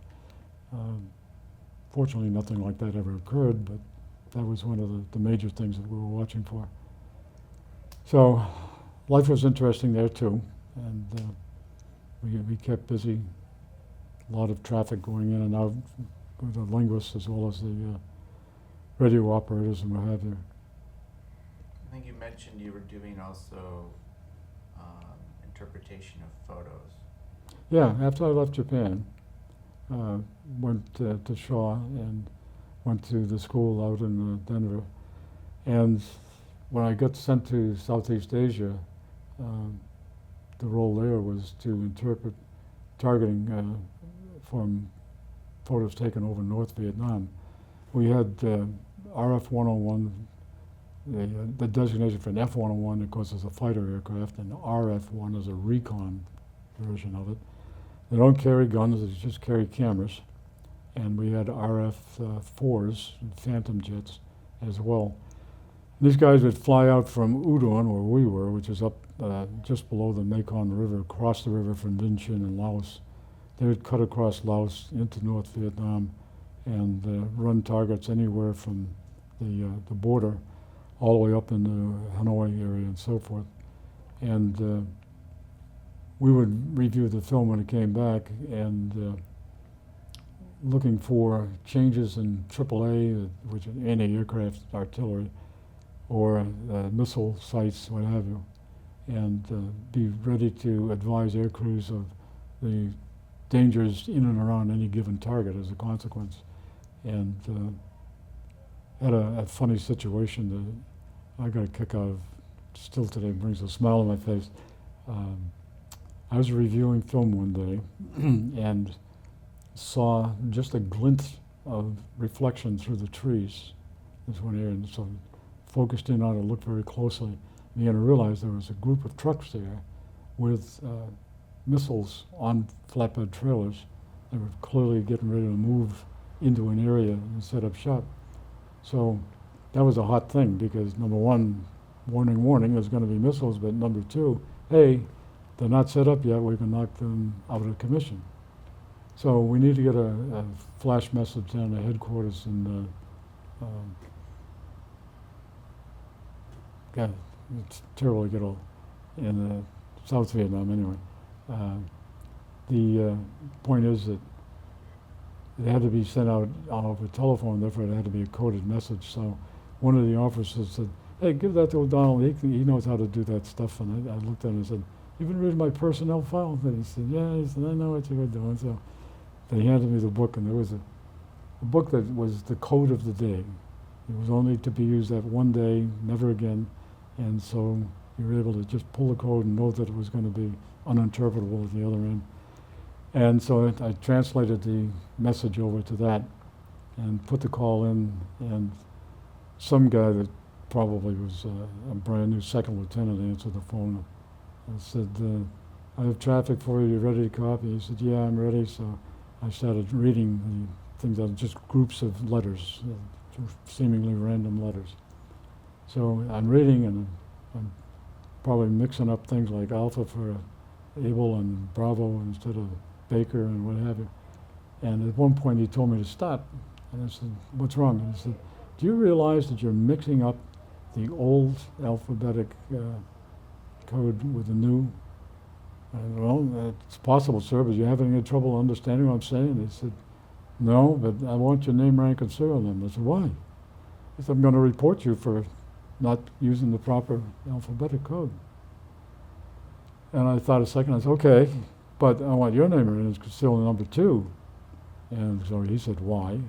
Fortunately, nothing like that ever occurred, but that was one of the major things that we were watching for. So life was interesting there too, and we kept busy. A lot of traffic going in and out with the linguists as well as the radio operators and what have you. I think you mentioned you were doing also interpretation of photos. Yeah, after I left Japan, went to Shaw and went to the school out in Denver. And when I got sent to Southeast Asia, the role there was to interpret targeting from photos taken over North Vietnam. We had RF-101 the designation for an F-101, of course, is a fighter aircraft, and RF-1 is a recon version of it. They don't carry guns, they just carry cameras. And we had RF-4s, Phantom jets, as well. These guys would fly out from Udon, where we were, which is up just below the Mekong River, across the river from Vientiane in Laos. They would cut across Laos into North Vietnam and run targets anywhere from the border all the way up in the Hanoi area and so forth. And we would review the film when it came back and looking for changes in AAA, which is anti-aircraft artillery, or missile sites, what have you, and be ready to advise air crews of the dangers in and around any given target as a consequence. And had a funny situation that I got a kick out of still today, brings a smile on my face. I was reviewing film one day and saw just a glint of reflection through the trees. This one here, and so focused in on it, looked very closely, and began to realize there was a group of trucks there with missiles on flatbed trailers. They were clearly getting ready to move into an area and set up shop. So that was a hot thing because number one, warning, there's going to be missiles, but number two, hey, they're not set up yet, we can knock them out of commission. So we need to get a flash message down to headquarters in God, it's terrible to get all in South Vietnam anyway. The point is that it had to be sent out over telephone, therefore it had to be a coded message. So one of the officers said, hey, give that to O'Donnell, he knows how to do that stuff. And I looked at him and said, you been reading my personnel file? And he said, yeah. He said, I know what you were doing. So they handed me the book, and there was a book that was the code of the day. It was only to be used that one day, never again. And so you were able to just pull the code and know that it was going to be uninterpretable at the other end. And so I translated the message over to that and put the call in, and some guy that probably was a brand new second lieutenant answered the phone and said, I have traffic for you, you ready to copy? He said, yeah, I'm ready. So I started reading the things that are just groups of letters, seemingly random letters. So I'm reading, and I'm probably mixing up things like Alpha for Able and Bravo instead of Baker and what have you. And at one point he told me to stop. And I said, what's wrong? And he said, do you realize that you're mixing up the old alphabetic code with the new? And, well, it's possible, sir, but you having any trouble understanding what I'm saying? He said, no, but I want your name, rank, and serial number. I said, why? He said, I'm going to report you for not using the proper alphabetic code. And I thought a second, I said, okay, but I want your name and it's still number 2. And so he said, why?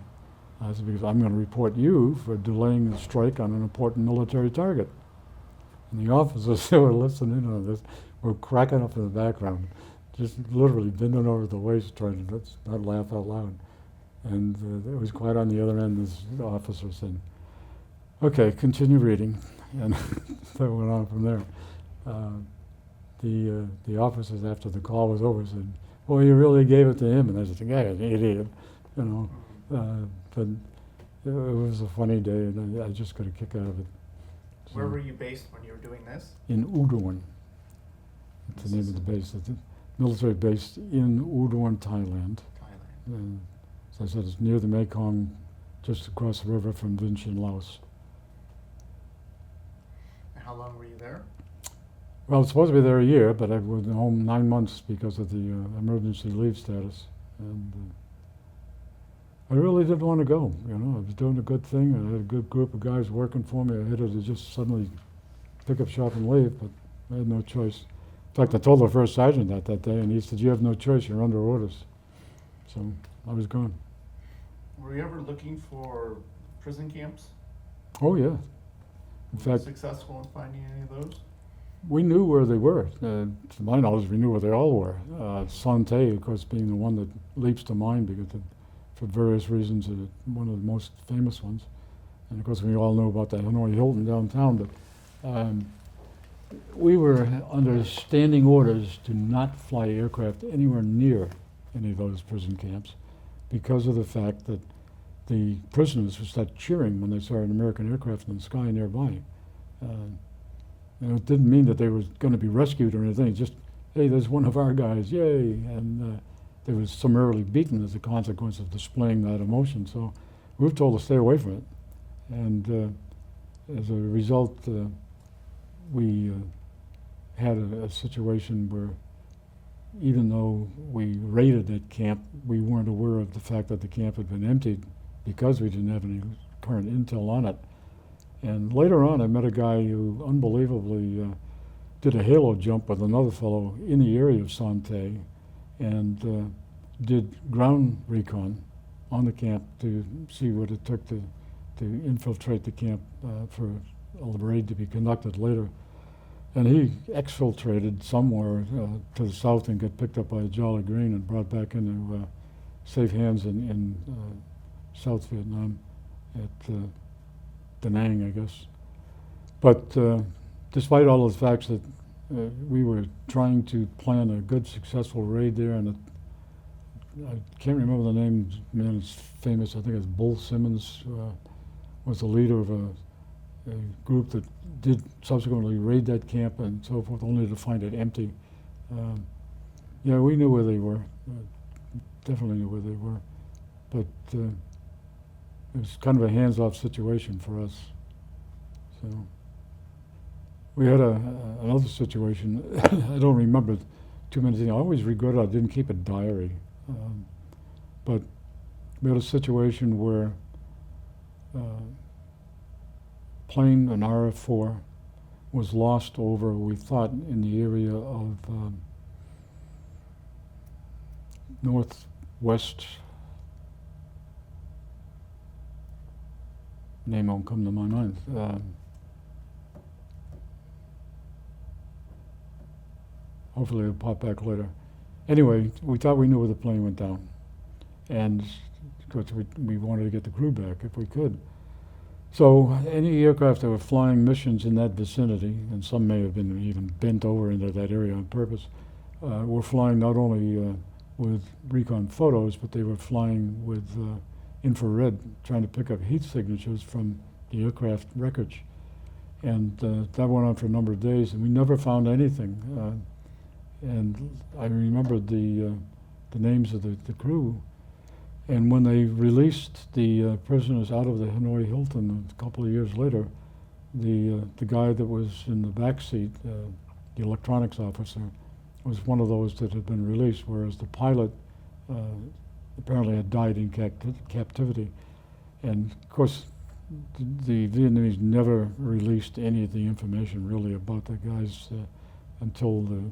I said, because I'm going to report you for delaying the strike on an important military target. And the officers who were listening on this were cracking up in the background, just literally bending over the waist trying to not laugh out loud. And it was quite on the other end, this officer said, okay, continue reading. And that went on from there. The officers, after the call was over, said, well, you really gave it to him. And I said, yeah, an idiot, you know. But it was a funny day, and I just got a kick out of it. So where were you based when you were doing this? in Udon. That's the name of the base. It's a military base in Udon, Thailand. And as I said, it's near the Mekong, just across the river from Vientiane, Laos. And how long were you there? Well, I was supposed to be there a year, but I was home 9 months because of the emergency leave status. And I really didn't want to go, you know. I was doing a good thing. I had a good group of guys working for me. I hated to just suddenly pick up shop and leave, but I had no choice. In fact, I told the first sergeant that day, and he said, you have no choice, you're under orders. So I was gone. Were you ever looking for prison camps? Oh, yeah. In Were you fact, successful in finding any of those? we knew where they were. To my knowledge, we knew where they all were. Sante, of course, being the one that leaps to mind because for various reasons, one of the most famous ones. And of course, we all know about the Hanoi Hilton downtown, but we were under standing orders to not fly aircraft anywhere near any of those prison camps because of the fact that the prisoners would start cheering when they saw an American aircraft in the sky nearby. It didn't mean that they were going to be rescued or anything, just, hey, there's one of our guys, yay! And they were summarily beaten as a consequence of displaying that emotion. So we were told to stay away from it. And as a result, we had a situation where even though we raided that camp, we weren't aware of the fact that the camp had been emptied because we didn't have any current intel on it. And later on, I met a guy who unbelievably did a halo jump with another fellow in the area of Sante and did ground recon on the camp to see what it took to infiltrate the camp for a raid to be conducted later. And he exfiltrated somewhere to the south and got picked up by a Jolly Green and brought back into safe hands in South Vietnam at Da Nang, I guess. But despite all the facts that we were trying to plan a good, successful raid there, and I can't remember the name, man, it's famous, I think it's Bull Simmons, was the leader of a group that did subsequently raid that camp and so forth, only to find it empty. Yeah, we knew where they were, definitely knew where they were, but it was kind of a hands-off situation for us. So we had another situation. I don't remember too many things. I always regret I didn't keep a diary, but we had a situation where plane, an RF-4, was lost over, we thought, in the area of northwest, name won't come to my mind. Hopefully it'll pop back later. Anyway, we thought we knew where the plane went down. And of course we wanted to get the crew back if we could. So any aircraft that were flying missions in that vicinity, and some may have been even bent over into that area on purpose, were flying not only with recon photos, but they were flying with infrared, trying to pick up heat signatures from the aircraft wreckage. And that went on for a number of days, and we never found anything. And I remembered the names of the crew. And when they released the prisoners out of the Hanoi Hilton a couple of years later, the guy that was in the back seat, the electronics officer, was one of those that had been released, whereas the pilot apparently had died in captivity. And of course, the Vietnamese never released any of the information really about the guys until the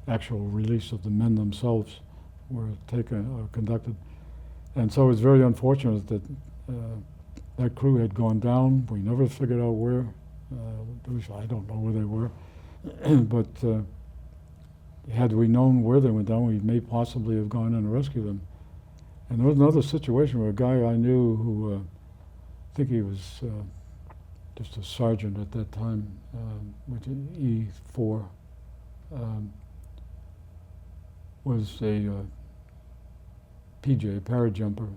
actual release of the men themselves were conducted. And so it's very unfortunate that that crew had gone down. We never figured out where. I don't know where they were. But had we known where they went down, we may possibly have gone in and rescued them. And there was another situation where a guy I knew who, I think he was just a sergeant at that time, with E4, was a PJ, parajumper,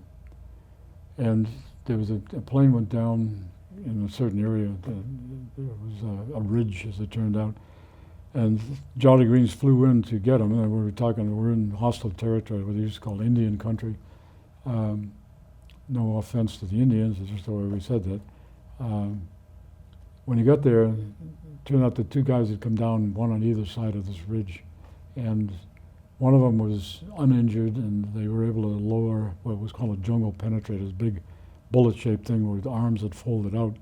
and there was a plane went down in a certain area. There was a ridge, as it turned out, and Jolly Greens flew in to get them. And we're in hostile territory, what they used to call Indian country. No offense to the Indians, it's just the way we said that. When he got there, it turned out that two guys had come down, one on either side of this ridge, and one of them was uninjured, and they were able to lower what was called a jungle penetrator, this big bullet-shaped thing with arms that folded out.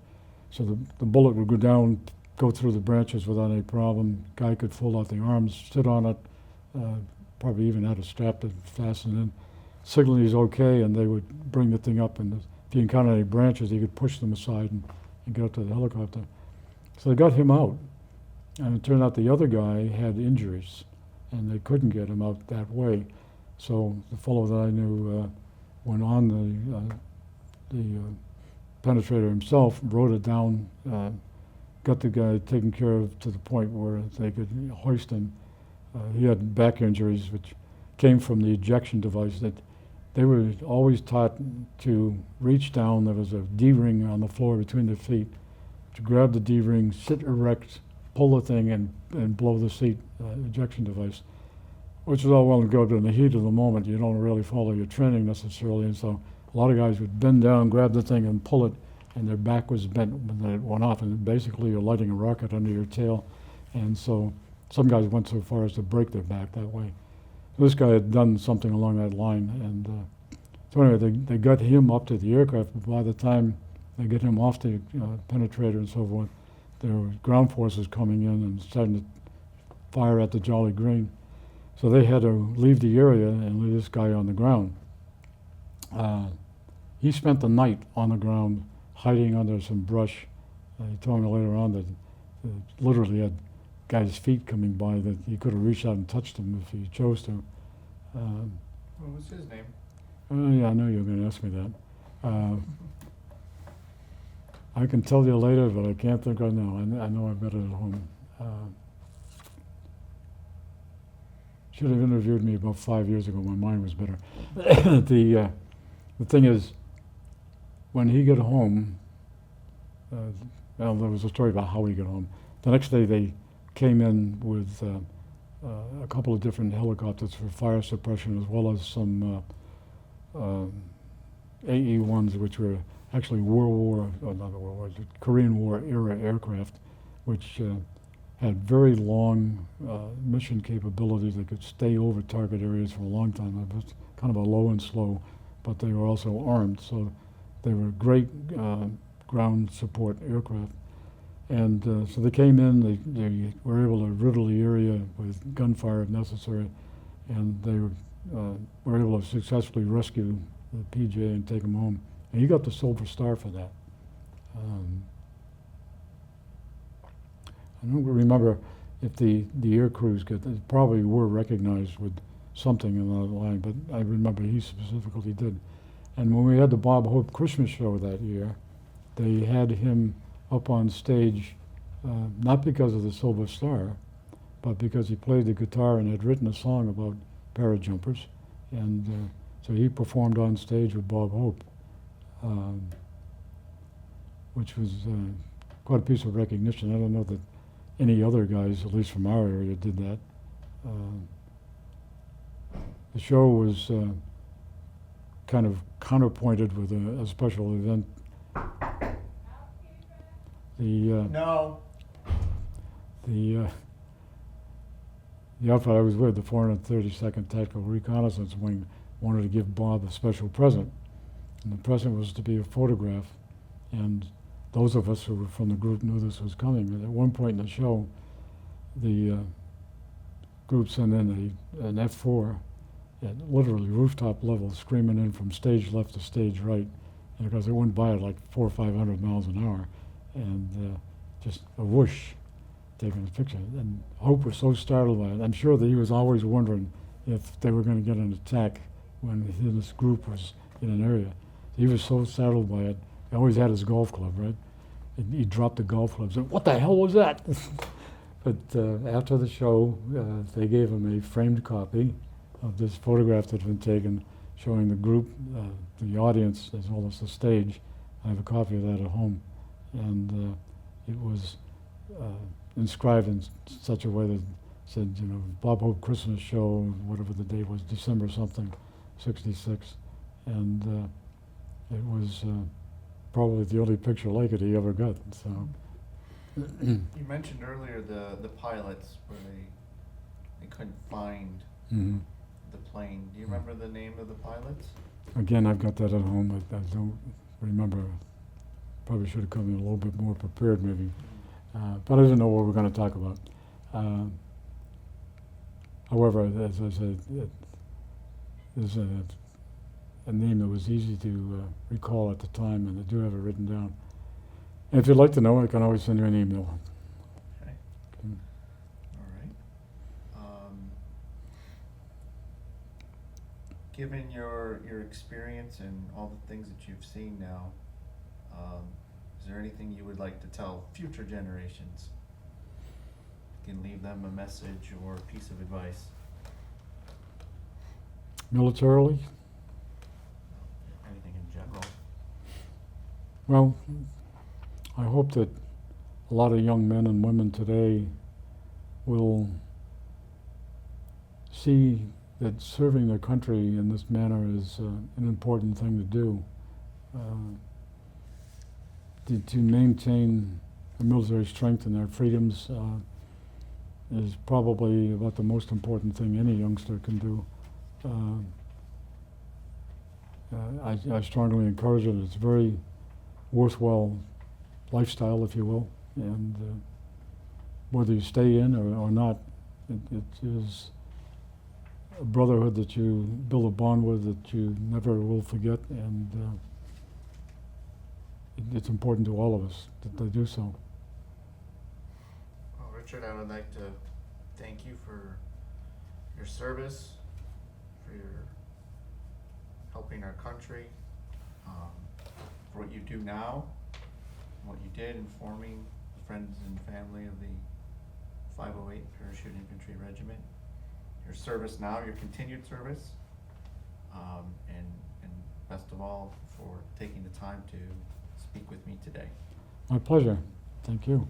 So the bullet would go down, go through the branches without any problem. Guy could fold out the arms, sit on it, probably even had a strap to fasten in, signal he's okay, and they would bring the thing up, and if he encountered any branches, he could push them aside and get up to the helicopter. So they got him out, and it turned out the other guy had injuries, and they couldn't get him out that way. So the fellow that I knew went on the penetrator himself wrote it down, got the guy taken care of to the point where they could hoist him. He had back injuries, which came from the ejection device. That they were always taught to reach down. There was a D-ring on the floor between their feet, to grab the D-ring, sit erect, pull the thing, and blow the seat ejection device, which is all well and good, but in the heat of the moment, you don't really follow your training necessarily, and so a lot of guys would bend down, grab the thing, and pull it, and their back was bent when it went off, and basically you're lighting a rocket under your tail, and so some guys went so far as to break their back that way. This guy had done something along that line, and so anyway, they got him up to the aircraft, but by the time they get him off the penetrator and so forth, there were ground forces coming in and starting to fire at the Jolly Green. So they had to leave the area and leave this guy on the ground. He spent the night on the ground, hiding under some brush. He told me later on that literally had guys' feet coming by that he could have reached out and touched them if he chose to. What was his name? Yeah, I know you were going to ask me that. I can tell you later, but I can't think right now. I know I've got it at home. Should have interviewed me about 5 years ago. My mind was better. The thing is, when he got home, well, there was a story about how he got home. The next day they came in with a couple of different helicopters for fire suppression, as well as some AE-1s, which were actually Korean War era aircraft, which had very long mission capabilities. They could stay over target areas for a long time. It was kind of a low and slow, but they were also armed, so they were great ground support aircraft. And so they came in, they were able to riddle the area with gunfire if necessary, and they were able to successfully rescue the PJ and take him home. And he got the Silver Star for that. I don't remember if the air crews probably were recognized with something in that line, but I remember he specifically did. And when we had the Bob Hope Christmas show that year, they had him up on stage, not because of the Silver Star, but because he played the guitar and had written a song about parajumpers. And so he performed on stage with Bob Hope, which was quite a piece of recognition. I don't know that any other guys, at least from our area, did that. The show was kind of counterpointed with a special event. No. The outfit I was with, the 432nd Tactical Reconnaissance Wing, wanted to give Bob a special present. And the present was to be a photograph. And those of us who were from the group knew this was coming. And at one point in the show, the group sent in an F4 at literally rooftop level, screaming in from stage left to stage right. And because it went by at like 400 or 500 miles an hour. And just a whoosh, taking a picture. And Hope was so startled by it. I'm sure that he was always wondering if they were going to get an attack when his group was in an area. He was so startled by it. He always had his golf club, right? And he dropped the golf club. Said, "What the hell was that?" But after the show, they gave him a framed copy of this photograph that had been taken, showing the group, the audience, as well as the stage. I have a copy of that at home, and it was inscribed in such a way that said, you know, Bob Hope Christmas Show, whatever the date was, December something, '66, and it was probably the only picture like it he ever got. So. You mentioned earlier the pilots where they couldn't find the plane. Do you remember the name of the pilots? Again, I've got that at home. I don't remember. Probably should have come in a little bit more prepared, maybe. But I didn't know what we were going to talk about. However, as I said, there's a name that was easy to recall at the time, and I do have it written down. And if you'd like to know, I can always send you an email. Okay. All right. Given your experience and all the things that you've seen now, Is there anything you would like to tell future generations? You can leave them a message or a piece of advice. Militarily, Anything in general. well, I hope that a lot of young men and women today will see that serving their country in this manner is an important thing to do. To maintain their military strength and their freedoms is probably about the most important thing any youngster can do. I strongly encourage it. It's a very worthwhile lifestyle, if you will, and whether you stay in or not, it is a brotherhood that you build a bond with that you never will forget, and it's important to all of us that they do so. Well, Richard, I would like to thank you for your service, for your helping our country, for what you do now, and what you did in forming the friends and family of the 508 Parachute Infantry Regiment. Your service now, your continued service, and best of all for taking the time to speak with me today. My pleasure. Thank you.